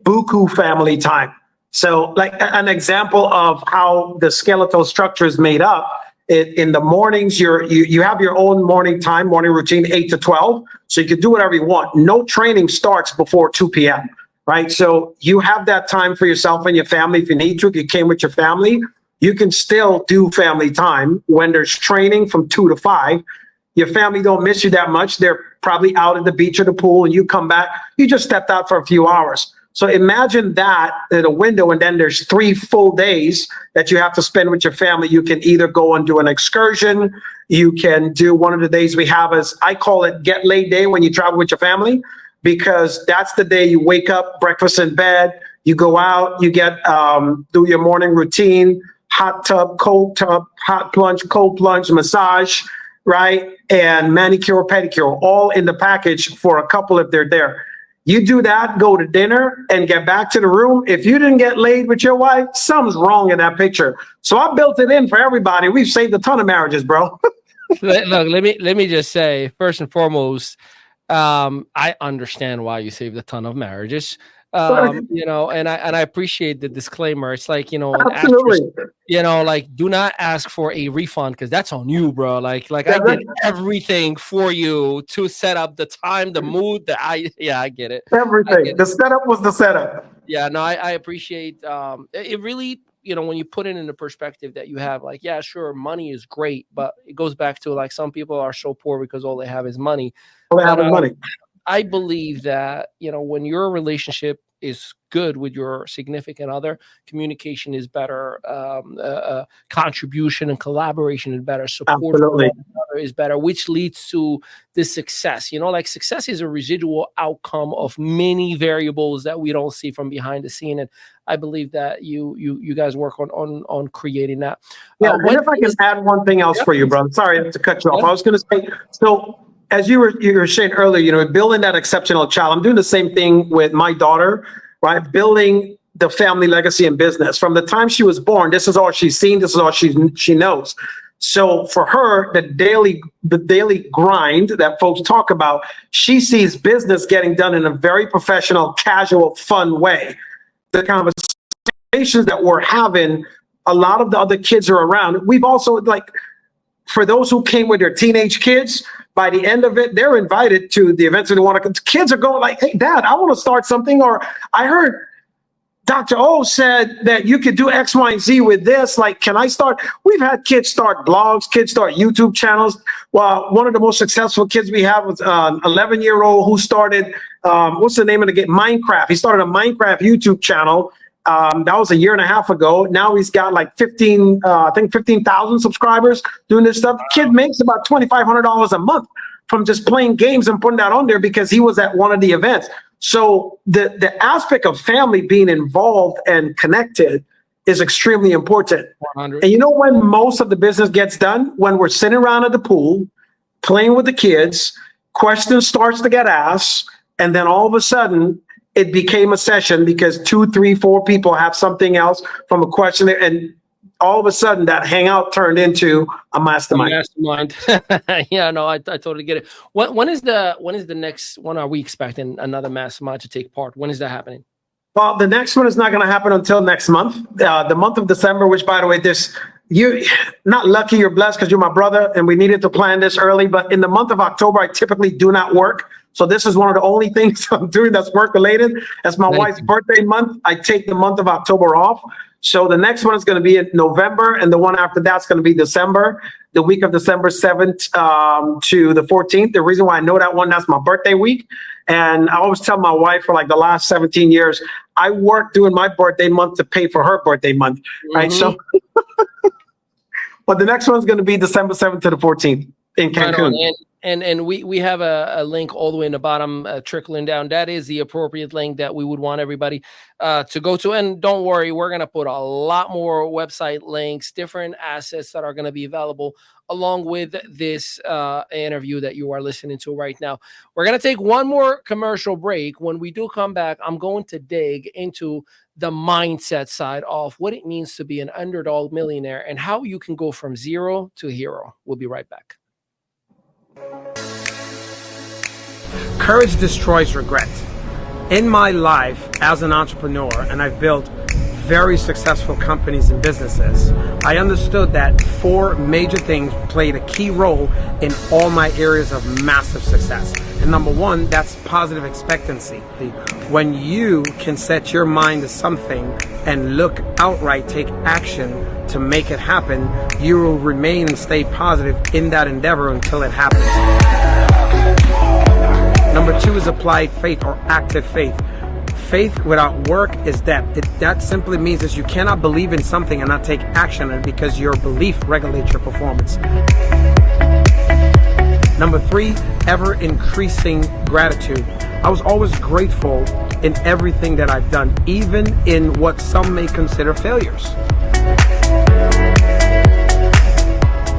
buku family time. So like an example of how the skeletal structure is made up, in the mornings, you have your own morning time, morning routine, 8 to 12. So you can do whatever you want. No training starts before 2 p.m., right? So you have that time for yourself and your family. If you need to, if you came with your family, you can still do family time when there's training from 2 to 5. Your family don't miss you that much. They're probably out at the beach or the pool, and you come back, you just stepped out for a few hours. So imagine that at a window, and then there's 3 full days that you have to spend with your family. You can either go and do an excursion. You can do one of the days we have, as I call it, get laid day, when you travel with your family, because that's the day you wake up, breakfast in bed, you go out, you get do your morning routine, hot tub, hot plunge, cold plunge, massage, right? And manicure, pedicure, all in the package for a couple if they're there. You do that, go to dinner, and get back to the room. If you didn't get laid with your wife, something's wrong in that picture. So I built it in for everybody. We've saved a ton of marriages, bro. Look, let me just say, first and foremost, I understand why you saved a ton of marriages. You know, and I appreciate the disclaimer. It's like, you know, absolutely. You know, like, do not ask for a refund, because that's on you, bro. Like I did everything for you to set up the time, the mood, I get it. Everything. The setup was the setup. Yeah, no, I appreciate it really, you know, when you put it in the perspective that you have, like, yeah, sure, money is great, but it goes back to, like, some people are so poor because all they have is money. All they have is money. I believe that, you know, when your relationship is good with your significant other, communication is better, contribution and collaboration is better, support is better, which leads to the success. You know, like, success is a residual outcome of many variables that we don't see from behind the scene. And I believe that you guys work on creating that. Yeah, and if I can add one thing else for you, brother. Sorry to cut you off. I was going to say, so as you were saying earlier, you know, building that exceptional child. I'm doing the same thing with my daughter, right? Building the family legacy and business. From the time she was born, this is all she's seen. This is all she knows. So for her, the daily grind that folks talk about, she sees business getting done in a very professional, casual, fun way. The conversations that we're having, a lot of the other kids are around. We've also, like, for those who came with their teenage kids, by the end of it, they're invited to the events, and they want to. Kids are going like, "Hey, Dad, I want to start something." Or I heard Dr. O said that you could do X, Y, and Z with this. Like, can I start? We've had kids start blogs, kids start YouTube channels. Well, one of the most successful kids we have was an 11-year-old who started, what's the name of the game? Minecraft. He started a Minecraft YouTube channel, That was a year and a half ago. Now he's got like 15,000 subscribers doing this stuff. Kid makes about $2,500 a month from just playing games and putting that on there because he was at one of the events. So the aspect of family being involved and connected is extremely important. 100. And you know when most of the business gets done? When we're sitting around at the pool, playing with the kids, questions starts to get asked, and then all of a sudden it became a session because 2, 3, 4 people have something else from a question, and all of a sudden that hangout turned into a mastermind. Yeah, no, I totally get it. When is the next one? Are we expecting another mastermind to take part? When is that happening? Well, the next one is not going to happen until next month, the month of December, which, by the way, you're not lucky, you're blessed because you're my brother and we needed to plan this early. But in the month of October, I typically do not work. So this is one of the only things I'm doing that's work related. As my wife's birthday month, I take the month of October off. So the next one is going to be in November, and the one after that's going to be December, the week of December 7th to the 14th. The reason why I know that one, that's my birthday week. And I always tell my wife for like the last 17 years, I work during my birthday month to pay for her birthday month, right? So, but the next one's going to be December 7th to the 14th in Cancun. Right. And we have a link all the way in the bottom trickling down. That is the appropriate link that we would want everybody to go to. And don't worry, we're going to put a lot more website links, different assets that are going to be available along with this interview that you are listening to right now. We're going to take one more commercial break. When we do come back, I'm going to dig into the mindset side of what it means to be an underdog millionaire and how you can go from zero to hero. We'll be right back. Courage destroys regret. In my life as an entrepreneur, and I've built very successful companies and businesses, I understood that 4 major things played a key role in all my areas of massive success. And number 1, that's positive expectancy. When you can set your mind to something and look outright, take action to make it happen, you will remain and stay positive in that endeavor until it happens. Number 2 is applied faith or active faith. Faith without work is dead. That simply means that you cannot believe in something and not take action on it because your belief regulates your performance. Number 3, ever increasing gratitude. I was always grateful in everything that I've done, even in what some may consider failures.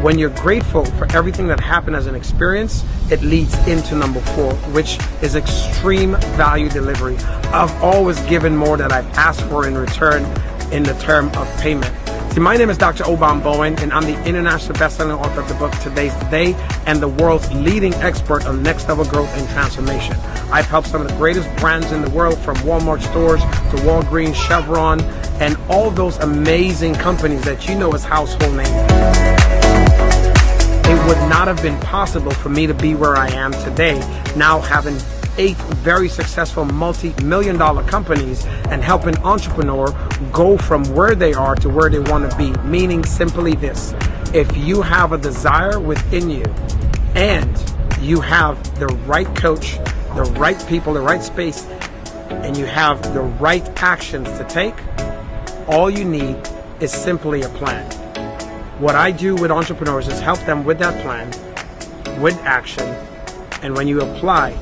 When you're grateful for everything that happened as an experience, it leads into number 4, which is extreme value delivery. I've always given more than I've asked for in return in the term of payment. See, my name is Dr. Obom Bowen, and I'm the international best-selling author of the book Today's the Day and the world's leading expert on next level growth and transformation. I've helped some of the greatest brands in the world, from Walmart stores to Walgreens, Chevron, and all those amazing companies that you know as household names. It would not have been possible for me to be where I am today, now having 8 very successful multi-million-dollar companies and helping entrepreneurs go from where they are to where they want to be. Meaning simply this: if you have a desire within you and you have the right coach, the right people, the right space, and you have the right actions to take, all you need is simply a plan. What I do with entrepreneurs is help them with that plan, with action, and when you apply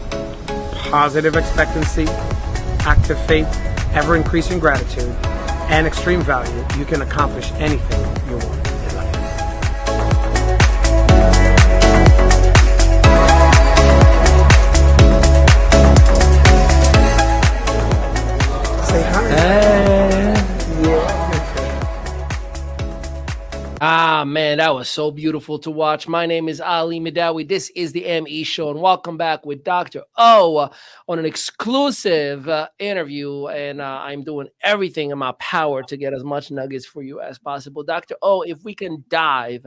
positive expectancy, active faith, ever-increasing gratitude, and extreme value, you can accomplish anything you want in life. Say hi. Ah, man, that was so beautiful to watch. My name is Ali Midawi. This is the ME Show, and welcome back with Dr. O on an exclusive interview. And I'm doing everything in my power to get as much nuggets for you as possible. Dr. O, if we can dive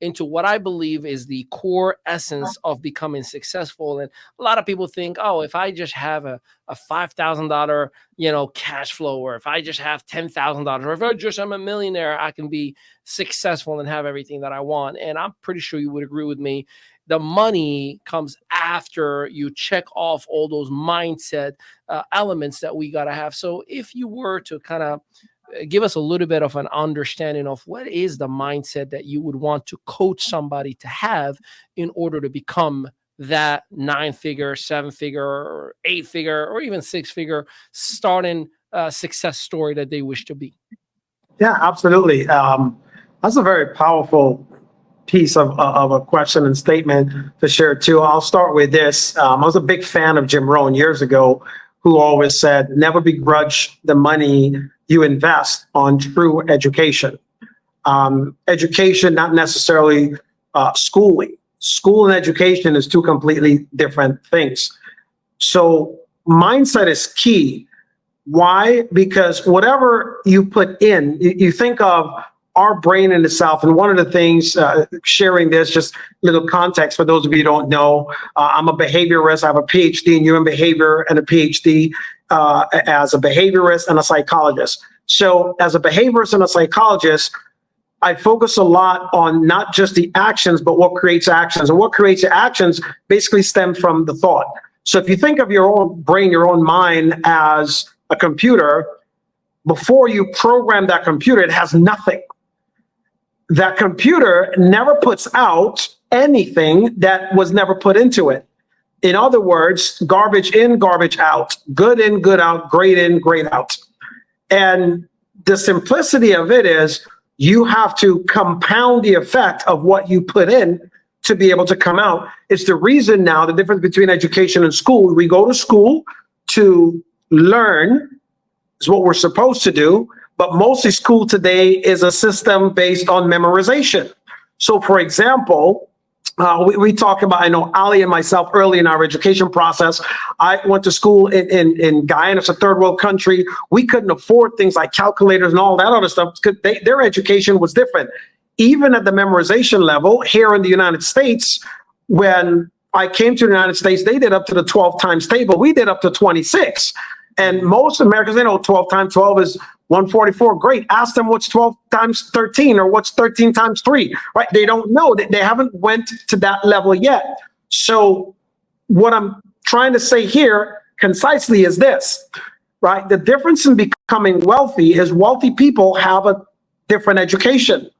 into what I believe is the core essence of becoming successful. And a lot of people think, oh, if I just have a $5,000, cash flow, or if I just have $10,000, or if I just am a millionaire, I can be successful and have everything that I want. And I'm pretty sure you would agree with me the money comes after you check off all those mindset elements that we got to have. So if you were to kind of give us a little bit of an understanding of what is the mindset that you would want to coach somebody to have in order to become that 9-figure, 7-figure, or 8-figure, or even 6-figure starting success story that they wish to be. Yeah, absolutely. That's a very powerful piece of a question and statement to share too. I'll start with this. I was a big fan of Jim Rohn years ago, who always said, never begrudge the money you invest on true education. Education, not necessarily schooling. School and education is two completely different things. So mindset is key. Why? Because whatever you put in, you think of our brain in itself. And one of the things, sharing this, just little context for those of you who don't know, I'm a behaviorist. I have a PhD in human behavior and a PhD as a behaviorist and a psychologist. So as a behaviorist and a psychologist, I focus a lot on not just the actions, but what creates actions. And what creates actions basically stems from the thought. So if you think of your own brain, your own mind as a computer, before you program that computer, it has nothing. That computer never puts out anything that was never put into it. In other words, garbage in, garbage out, good in, good out, great in, great out. And the simplicity of it is you have to compound the effect of what you put in to be able to come out. It's the reason now, the difference between education and school, we go to school to learn, is what we're supposed to do. But mostly school today is a system based on memorization. So for example, we talk about, I know Ali and myself early in our education process, I went to school in Guyana, it's a third world country. We couldn't afford things like calculators and all that other stuff because their education was different. Even at the memorization level here in the United States, when I came to the United States, they did up to the 12 times table. We did up to 26. And most Americans, they know 12 times 12 is 144. Great. Ask them what's 12 times 13 or what's 13 times 3, right? They don't know. They haven't went to that level yet. So what I'm trying to say here concisely is this, right? The difference in becoming wealthy is wealthy people have a different education.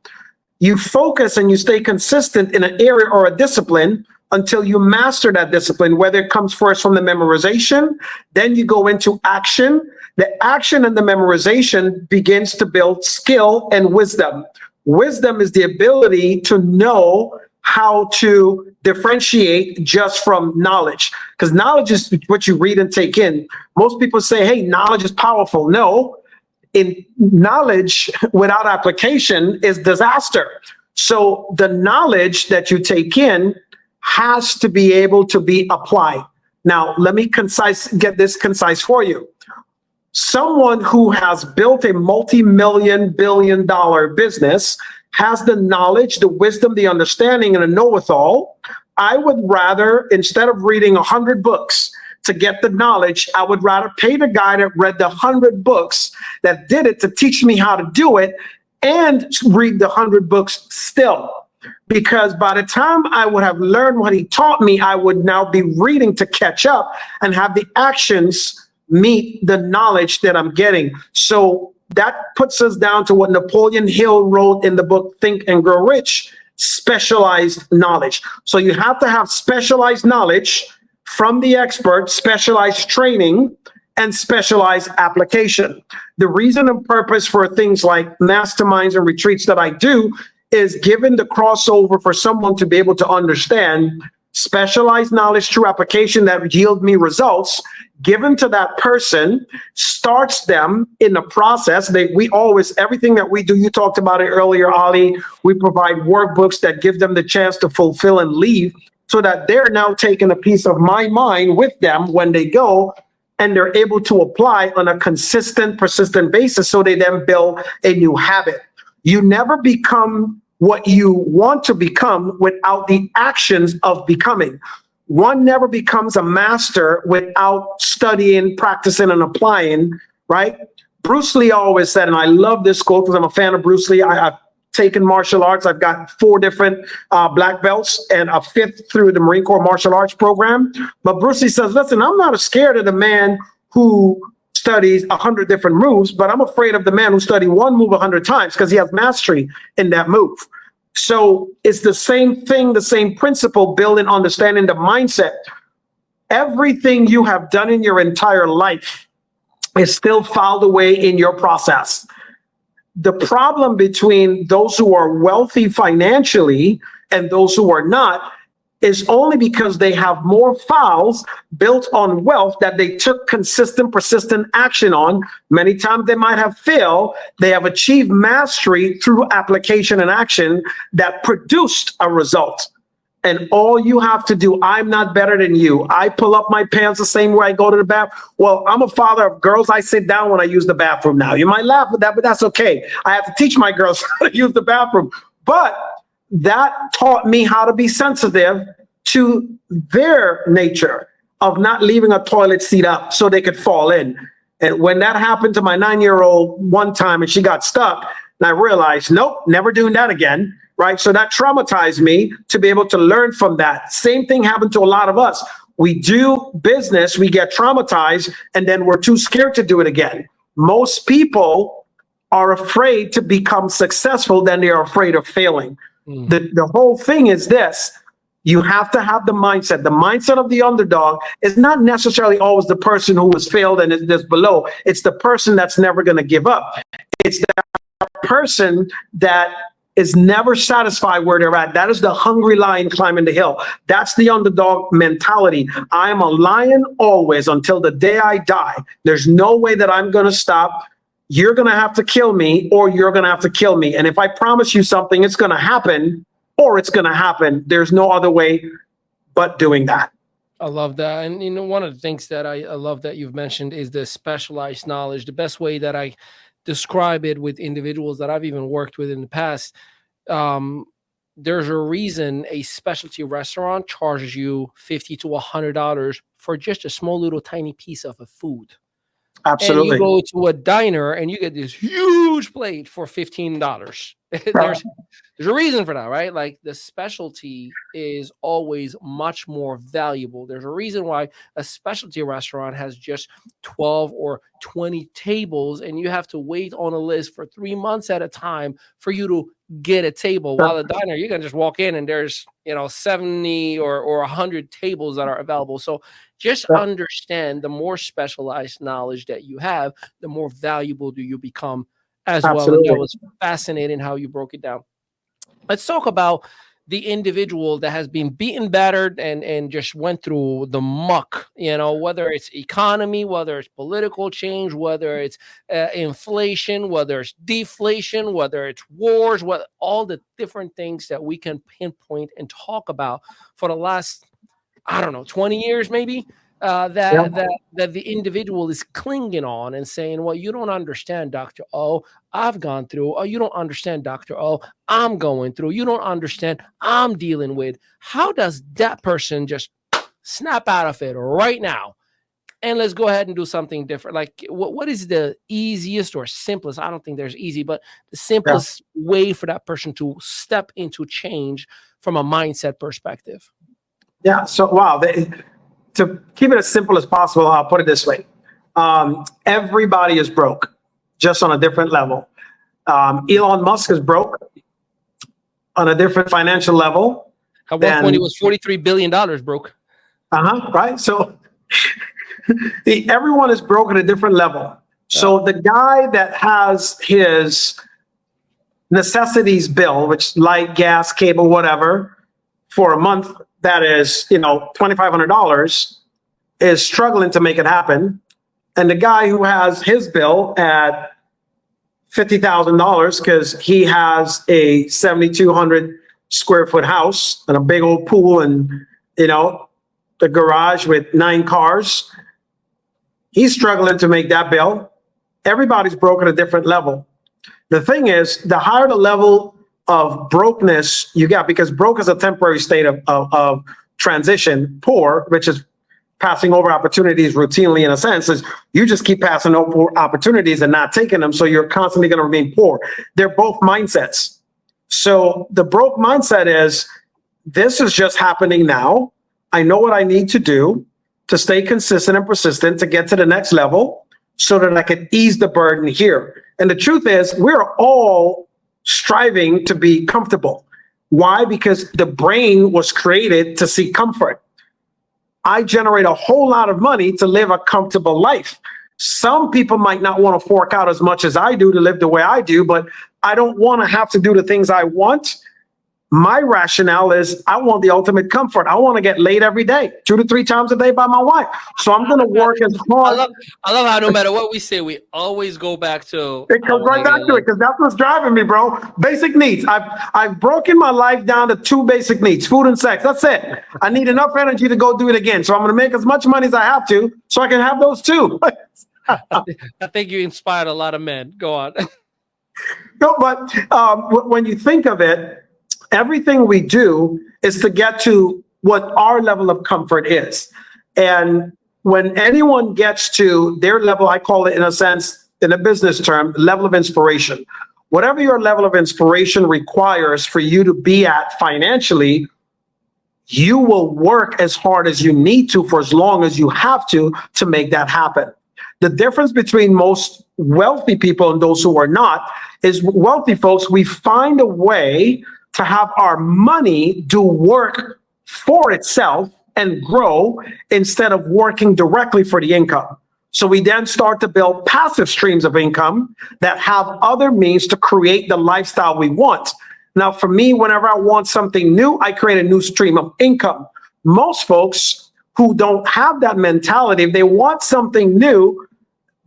You focus and you stay consistent in an area or a discipline until you master that discipline, whether it comes first from the memorization, then you go into action. The action and the memorization begins to build skill and wisdom. Wisdom is the ability to know how to differentiate just from knowledge, because knowledge is what you read and take in. Most people say, hey, knowledge is powerful. No, in knowledge without application is disaster. So the knowledge that you take in has to be able to be applied. Now, let me get this concise for you. Someone who has built a multi-million, billion-dollar business has the knowledge, the wisdom, the understanding, and a know-it-all. I would rather, instead of reading 100 books to get the knowledge, I would rather pay the guy that read the 100 books that did it to teach me how to do it and read the 100 books still. Because by the time I would have learned what he taught me, I would now be reading to catch up and have the actions meet the knowledge that I'm getting. So that puts us down to what Napoleon Hill wrote in the book, Think and Grow Rich, specialized knowledge. So you have to have specialized knowledge from the expert, specialized training, and specialized application. The reason and purpose for things like masterminds and retreats that I do is given the crossover for someone to be able to understand specialized knowledge through application that yield me results given to that person, starts them in the process. Everything that we do, you talked about it earlier, Ali, we provide workbooks that give them the chance to fulfill and leave so that they're now taking a piece of my mind with them when they go, and they're able to apply on a consistent, persistent basis so they then build a new habit. You never become what you want to become without the actions of becoming. One never becomes a master without studying, practicing, and applying, right? Bruce Lee always said, and I love this quote because I'm a fan of Bruce Lee. I've taken martial arts. I've got 4 different black belts and a 5th through the Marine Corps martial arts program. But Bruce Lee says, listen, I'm not scared of the man who studies 100 different moves, but I'm afraid of the man who studied one move 100 times because he has mastery in that move. So it's the same thing, the same principle, building, understanding the mindset. Everything you have done in your entire life is still filed away in your process. The problem between those who are wealthy financially and those who are not is only because they have more files built on wealth that they took consistent, persistent action on. Many times they might have failed. They have achieved mastery through application and action that produced a result. And all you have to do, I'm not better than you. I pull up my pants the same way I go to the bathroom. Well, I'm a father of girls. I sit down when I use the bathroom now. You might laugh at that, but that's okay. I have to teach my girls how to use the bathroom. But that taught me how to be sensitive to their nature of not leaving a toilet seat up so they could fall in. And when that happened to my 9-year-old one time and she got stuck, and I realized, nope, never doing that again. Right. So that traumatized me to be able to learn from that. Same thing happened to a lot of us. We do business, we get traumatized, and then we're too scared to do it again. Most people are afraid to become successful than they are afraid of failing. The whole thing is this. You have to have the mindset. The mindset of the underdog is not necessarily always the person who has failed and is just below. It's the person that's never going to give up. It's that person that is never satisfied where they're at. That is the hungry lion climbing the hill. That's the underdog mentality. I am a lion always until the day I die. There's no way that I'm going to stop. You're going to have to kill me or you're going to have to kill me. And if I promise you something, it's going to happen or it's going to happen. There's no other way but doing that. I love that. And you know, one of the things that I love that you've mentioned is the specialized knowledge. The best way that I describe it with individuals that I've even worked with in the past, there's a reason a specialty restaurant charges you $50 to $100 for just a small little tiny piece of a food. Absolutely. And you go to a diner and you get this huge plate for $15. There's a reason for that, right? Like the specialty is always much more valuable. There's a reason why a specialty restaurant has just 12 or 20 tables and you have to wait on a list for 3 months at a time for you to get a table. While a diner, you can just walk in and there's, 70 or 100 tables that are available. So just understand the more specialized knowledge that you have, the more valuable do you become as well. And that was fascinating how you broke it down. Let's talk about the individual that has been beaten, battered, and just went through the muck, whether it's economy, whether it's political change, whether it's inflation, whether it's deflation, whether it's wars, all the different things that we can pinpoint and talk about for the last, 20 years, maybe. That the individual is clinging on and saying, well, you don't understand, Dr. O, I've gone through. Oh, you don't understand, Dr. O, I'm going through. You don't understand, I'm dealing with. How does that person just snap out of it right now? And let's go ahead and do something different. Like, what is the easiest or simplest? I don't think there's easy, but the simplest way for that person to step into change from a mindset perspective? Yeah. So, wow. To keep it as simple as possible, I'll put it this way. Everybody is broke, just on a different level. Elon Musk is broke on a different financial level. At one point, it was $43 billion broke. Right. So everyone is broke at a different level. So the guy that has his necessities bill, which light, gas, cable, whatever, for a month, that is, $2,500, is struggling to make it happen. And the guy who has his bill at $50,000 because he has a 7,200 square foot house and a big old pool and, the garage with 9 cars, he's struggling to make that bill. Everybody's broke at a different level. The thing is, the higher the level of brokenness you got, because broke is a temporary state of transition. Poor, which is passing over opportunities routinely, in a sense, is you just keep passing over opportunities and not taking them. So you're constantly going to remain poor. They're both mindsets. So the broke mindset is, this is just happening now. I know what I need to do to stay consistent and persistent to get to the next level so that I can ease the burden here. And the truth is, we're all striving to be comfortable. Why? Because the brain was created to seek comfort. I generate a whole lot of money to live a comfortable life. Some people might not want to fork out as much as I do to live the way I do, but I don't want to have to do the things I want. My rationale is I want the ultimate comfort. I want to get laid every day, 2 to 3 times a day by my wife. So I'm going to work as hard. I love how no matter what we say, we always go back to. It comes right back to it because that's what's driving me, bro. Basic needs. I've broken my life down to 2 basic needs: food and sex. That's it. I need enough energy to go do it again. So I'm going to make as much money as I have to so I can have those 2. I think you inspired a lot of men. Go on. No, but when you think of it, everything we do is to get to what our level of comfort is. And when anyone gets to their level, I call it, in a sense, in a business term, level of inspiration. Whatever your level of inspiration requires for you to be at financially, you will work as hard as you need to for as long as you have to make that happen. The difference between most wealthy people and those who are not is wealthy folks, we find a way to have our money do work for itself and grow instead of working directly for the income. So we then start to build passive streams of income that have other means to create the lifestyle we want. Now, for me, whenever I want something new, I create a new stream of income. Most folks who don't have that mentality, if they want something new,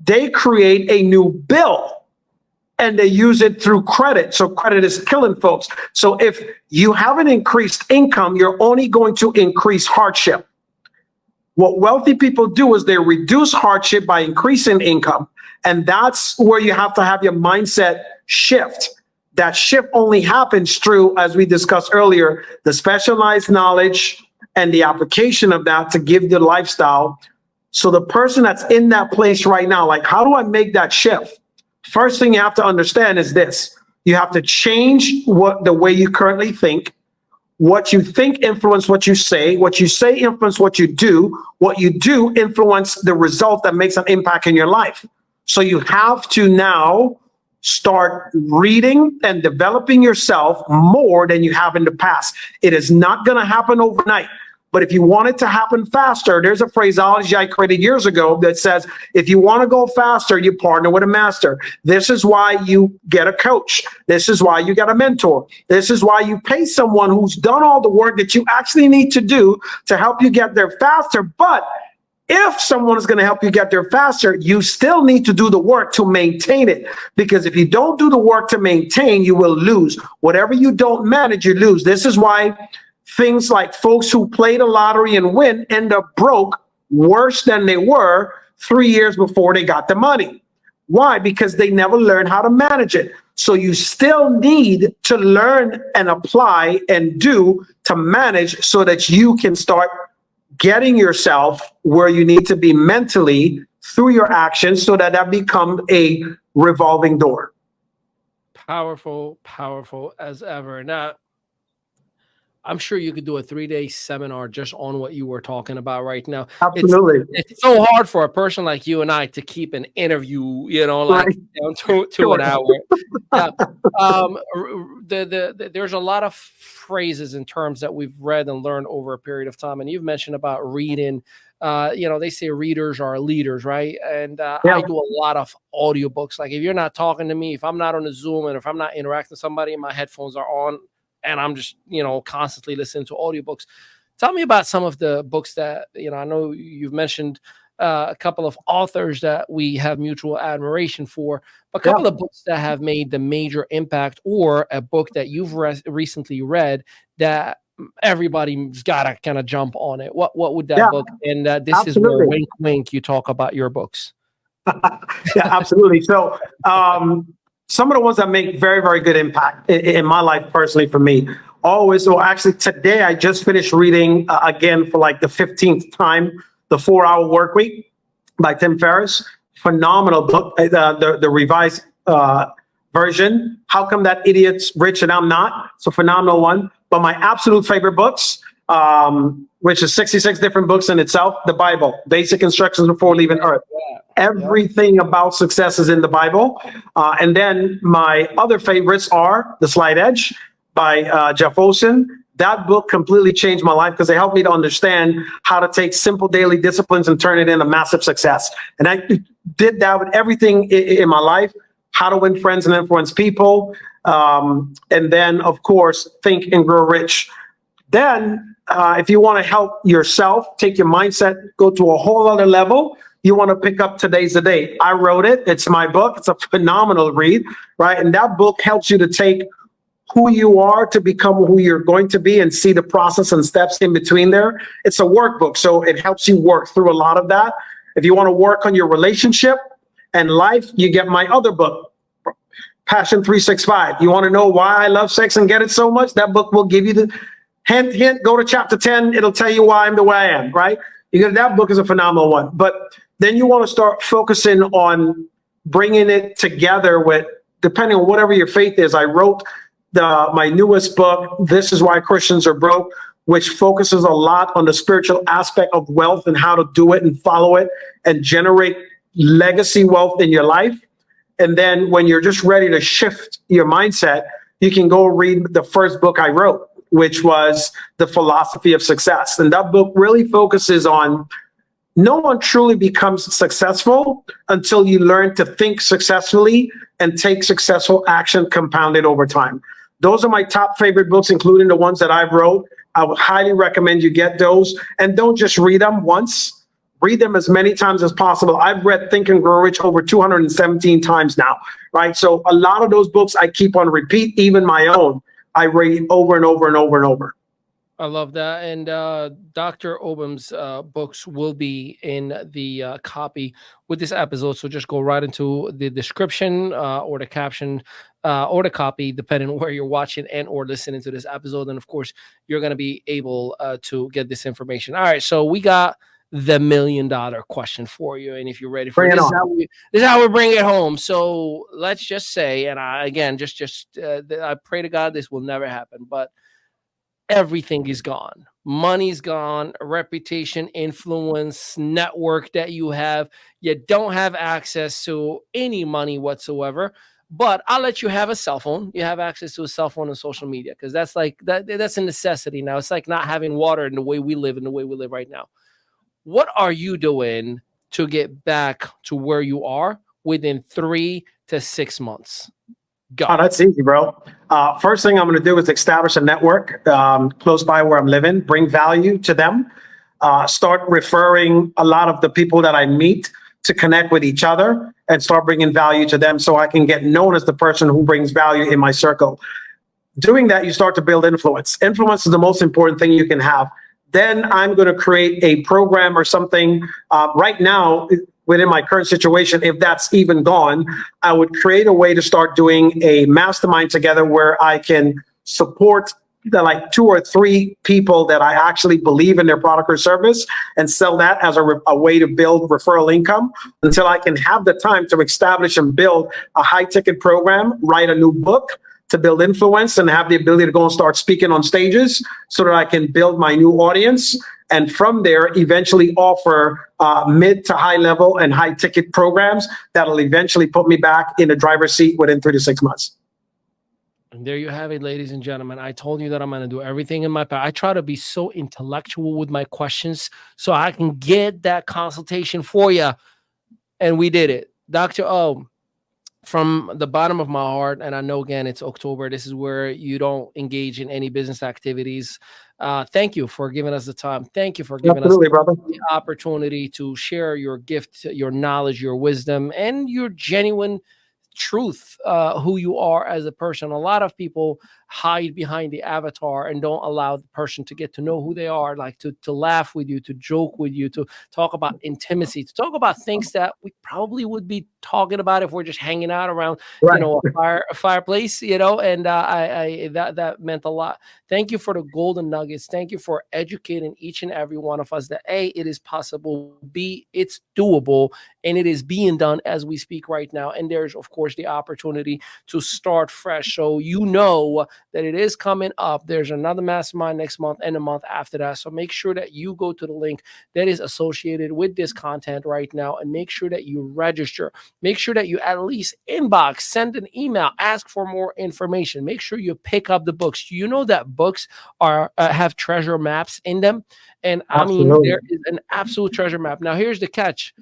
they create a new bill and they use it through credit. So credit is killing folks. So if you have an increased income, you're only going to increase hardship. What wealthy people do is they reduce hardship by increasing income. And that's where you have to have your mindset shift. That shift only happens through, as we discussed earlier, the specialized knowledge and the application of that to give the lifestyle. So the person that's in that place right now, like, how do I make that shift? First thing you have to understand is this. You have to change the way you currently think. What you think influence what you say influence what you do influence the result that makes an impact in your life. So you have to now start reading and developing yourself more than you have in the past. It is not going to happen overnight. But if you want it to happen faster, there's a phraseology I created years ago that says, if you want to go faster, you partner with a master. This is why you get a coach. This is why you get a mentor. This is why you pay someone who's done all the work that you actually need to do to help you get there faster. But if someone is going to help you get there faster, you still need to do the work to maintain it. Because if you don't do the work to maintain, you will lose. Whatever you don't manage, you lose. This is why things like folks who play the lottery and win end up broke worse than they were 3 years before they got the money. Why? Because they never learned how to manage it. So you still need to learn and apply and do to manage so that you can start getting yourself where you need to be mentally through your actions so that becomes a revolving door. Powerful, powerful as ever. Now, I'm sure you could do a 3-day seminar just on what you were talking about right now. Absolutely. It's so hard for a person like you and I to keep an interview, like down to an hour. There's a lot of phrases and terms that we've read and learned over a period of time. And you've mentioned about reading. They say readers are leaders, right? And I do a lot of audiobooks. Like if you're not talking to me, if I'm not on a Zoom and if I'm not interacting with somebody, my headphones are on, and I'm just, constantly listening to audiobooks. Tell me about some of the books that, I know you've mentioned a couple of authors that we have mutual admiration for, but a couple of books that have made the major impact, or a book that you've recently read that everybody's got to kind of jump on it. What would that book? And this Absolutely. Is where, wink, wink, you talk about your books. Yeah, absolutely. So, some of the ones that make very, very good impact in my life personally for me. Actually today I just finished reading again for like the 15th time, The 4-Hour Workweek by Tim Ferriss. Phenomenal book. The revised version. How come that idiot's rich and I'm not? It's a phenomenal one. But my absolute favorite books, which is 66 different books in itself, the Bible, Basic Instructions Before Leaving Earth. Everything about success is in the Bible. And then my other favorites are The Slight Edge by Jeff Olson. That book completely changed my life because it helped me to understand how to take simple daily disciplines and turn it into massive success. And I did that with everything in my life, how to win friends and influence people. And then, of course, Think and Grow Rich. Then, if you want to help yourself, take your mindset, go to a whole other level, you want to pick up Today's the Day. I wrote it. It's my book. It's a phenomenal read, right? And that book helps you to take who you are to become who you're going to be and see the process and steps in between there. It's a workbook, so it helps you work through a lot of that. If you want to work on your relationship and life, you get my other book, Passion 365. You want to know why I love sex and get it so much? That book will give you the hint, go to chapter 10. It'll tell you why I'm the way I am, right? That book is a phenomenal one. But then you want to start focusing on bringing it together with, depending on whatever your faith is. I wrote my newest book, This Is Why Christians Are Broke, which focuses a lot on the spiritual aspect of wealth and how to do it and follow it and generate legacy wealth in your life. And then when you're just ready to shift your mindset, you can go read the first book I wrote, which was The Philosophy of Success. And that book really focuses on no one truly becomes successful until you learn to think successfully and take successful action compounded over time. Those are my top favorite books, including the ones that I wrote. I would highly recommend you get those. And don't just read them once. Read them as many times as possible. I've read Think and Grow Rich over 217 times now, right? So a lot of those books I keep on repeat, even my own. I read over and over and over and over. I love that. And Dr. Obom's books will be in the copy with this episode. So just go right into the description or the caption or the copy, depending on where you're watching and or listening to this episode. And of course, you're going to be able to get this information. All right. So we got the $1 million question for you. And if you're ready for it, this is how we bring it home. So let's just say, and I pray to God this will never happen, but everything is gone. Money's gone, reputation, influence, network that you have. You don't have access to any money whatsoever, but I'll let you have a cell phone. You have access to a cell phone and social media because that's a necessity now. It's like not having water in the way we live right now. What are you doing to get back to where you are within 3 to 6 months? Go. Oh, that's easy, bro. First thing I'm going to do is establish a network close by where I'm living, bring value to them, start referring a lot of the people that I meet to connect with each other and start bringing value to them so I can get known as the person who brings value in my circle. Doing that, you start to build influence. Influence is the most important thing you can have. Then I'm going to create a program or something. Right now, within my current situation, if that's even gone, I would create a way to start doing a mastermind together where I can support the 2 or 3 people that I actually believe in their product or service and sell that as a way to build referral income until I can have the time to establish and build a high ticket program, write a new book to build influence and have the ability to go and start speaking on stages so that I can build my new audience. And from there, eventually offer mid to high level and high ticket programs that'll eventually put me back in the driver's seat within 3 to 6 months. And there you have it, ladies and gentlemen. I told you that I'm going to do everything in my power. I try to be so intellectual with my questions so I can get that consultation for you. And we did it. Dr. O, from the bottom of my heart, and I know, again, it's October. This is where you don't engage in any business activities. Thank you for giving us the time. Thank you for giving us the opportunity to share your gift, your knowledge, your wisdom, and your genuine truth, who you are as a person. A lot of people hide behind the avatar and don't allow the person to get to know who they are, like to laugh with you, to joke with you, to talk about intimacy, to talk about things that we probably would be talking about if we're just hanging out around, a fireplace, and that meant a lot. Thank you for the golden nuggets. Thank you for educating each and every one of us that A, it is possible, B, it's doable, and it is being done as we speak right now. And there's, of course, the opportunity to start fresh. So you know that it is coming up. There's another mastermind next month and a month after that. So make sure that you go to the link that is associated with this content right now, and make sure that you register. Make sure that you at least inbox, send an email, ask for more information. Make sure you pick up the books. You know that books are have treasure maps in them. And I mean, there is an absolute treasure map. Now, here's the catch.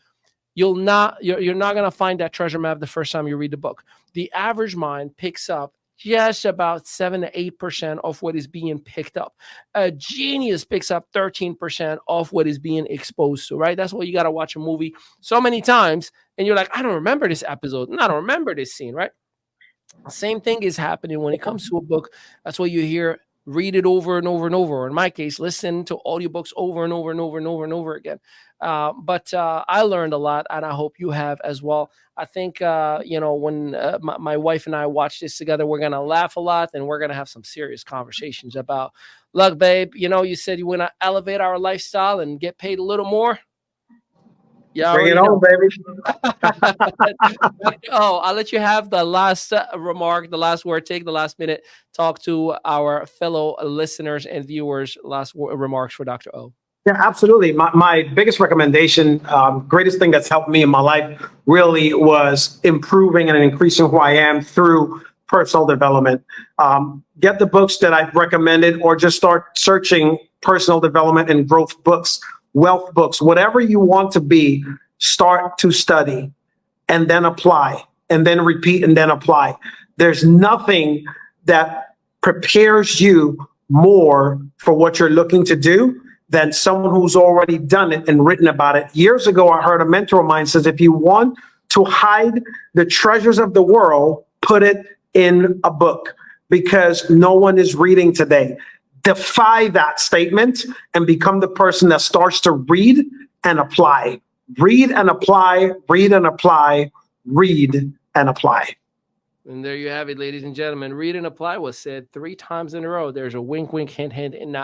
You're not going to find that treasure map the first time you read the book. The average mind picks up just about 7 to 8% of what is being picked up. A genius picks up 13% of what is being exposed to, right? That's why you got to watch a movie so many times and you're like, I don't remember this episode, and I don't remember this scene, right? Same thing is happening when it comes to a book. That's why you hear read it over and over and over. Or in my case, listen to audiobooks over and over and over and over and over again. But I learned a lot, and I hope you have as well. I think, when my wife and I watch this together, we're going to laugh a lot, and we're going to have some serious conversations about, look, babe, you said you want to elevate our lifestyle and get paid a little more. Yeah, bring it on, baby. I'll let you have the last remark, the last word, take the last minute, talk to our fellow listeners and viewers. Last remarks for Dr. O. Yeah, absolutely. My biggest recommendation, greatest thing that's helped me in my life really was improving and increasing who I am through personal development. Get the books that I've recommended, or just start searching personal development and growth books, wealth books, whatever you want to be. Start to study and then apply, and then repeat and then apply. There's nothing that prepares you more for what you're looking to do than someone who's already done it and written about it. Years ago, I heard a mentor of mine says, if you want to hide the treasures of the world, put it in a book, because no one is reading today. Defy that statement and become the person that starts to read and apply. Read and apply, read and apply, read and apply. And there you have it, ladies and gentlemen. Read and apply was said 3 times in a row. There's a wink, wink, hint, hint. And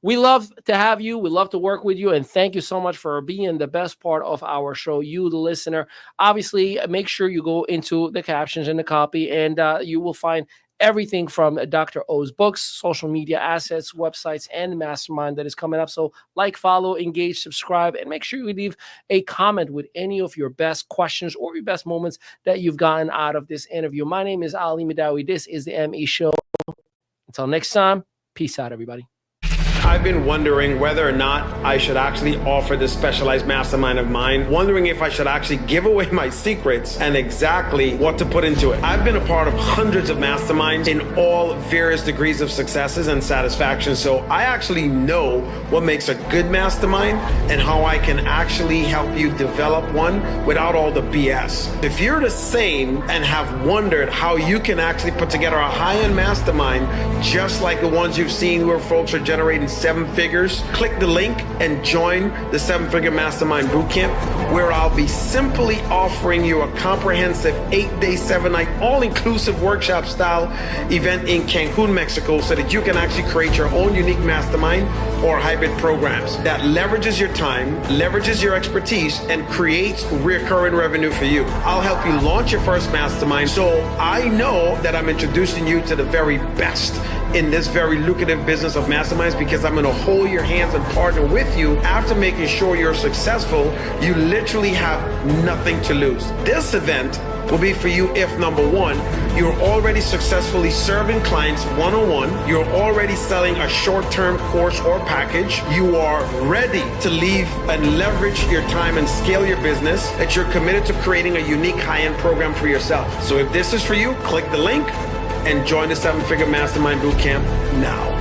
we love to have you. We love to work with you. And thank you so much for being the best part of our show, you, the listener. Obviously, make sure you go into the captions and the copy, and you will find everything from Dr. O's books, social media assets, websites, and mastermind that is coming up. So like, follow, engage, subscribe, and make sure you leave a comment with any of your best questions or your best moments that you've gotten out of this interview. My name is Ali Madawi. This is the ME Show. Until next time, peace out, everybody. I've been wondering whether or not I should actually offer this specialized mastermind of mine, wondering if I should actually give away my secrets and exactly what to put into it. I've been a part of hundreds of masterminds in all various degrees of successes and satisfaction, so I actually know what makes a good mastermind and how I can actually help you develop one without all the BS. If you're the same and have wondered how you can actually put together a high-end mastermind just like the ones you've seen where folks are generating 7 figures, click the link and join the 7-Figure Mastermind Bootcamp, where I'll be simply offering you a comprehensive 8-day, 7-night, all-inclusive workshop style event in Cancun, Mexico, so that you can actually create your own unique mastermind or hybrid programs that leverages your time, leverages your expertise, and creates recurring revenue for you. I'll help you launch your first mastermind, so I know that I'm introducing you to the very best in this very lucrative business of masterminds, because I'm going to hold your hands and partner with you. After making sure you're successful, you literally have nothing to lose. This event will be for you if, number 1, you're already successfully serving clients one-on-one, you're already selling a short-term course or package, you are ready to leave and leverage your time and scale your business, that you're committed to creating a unique high-end program for yourself. So if this is for you, click the link and join the 7-Figure Mastermind Bootcamp now.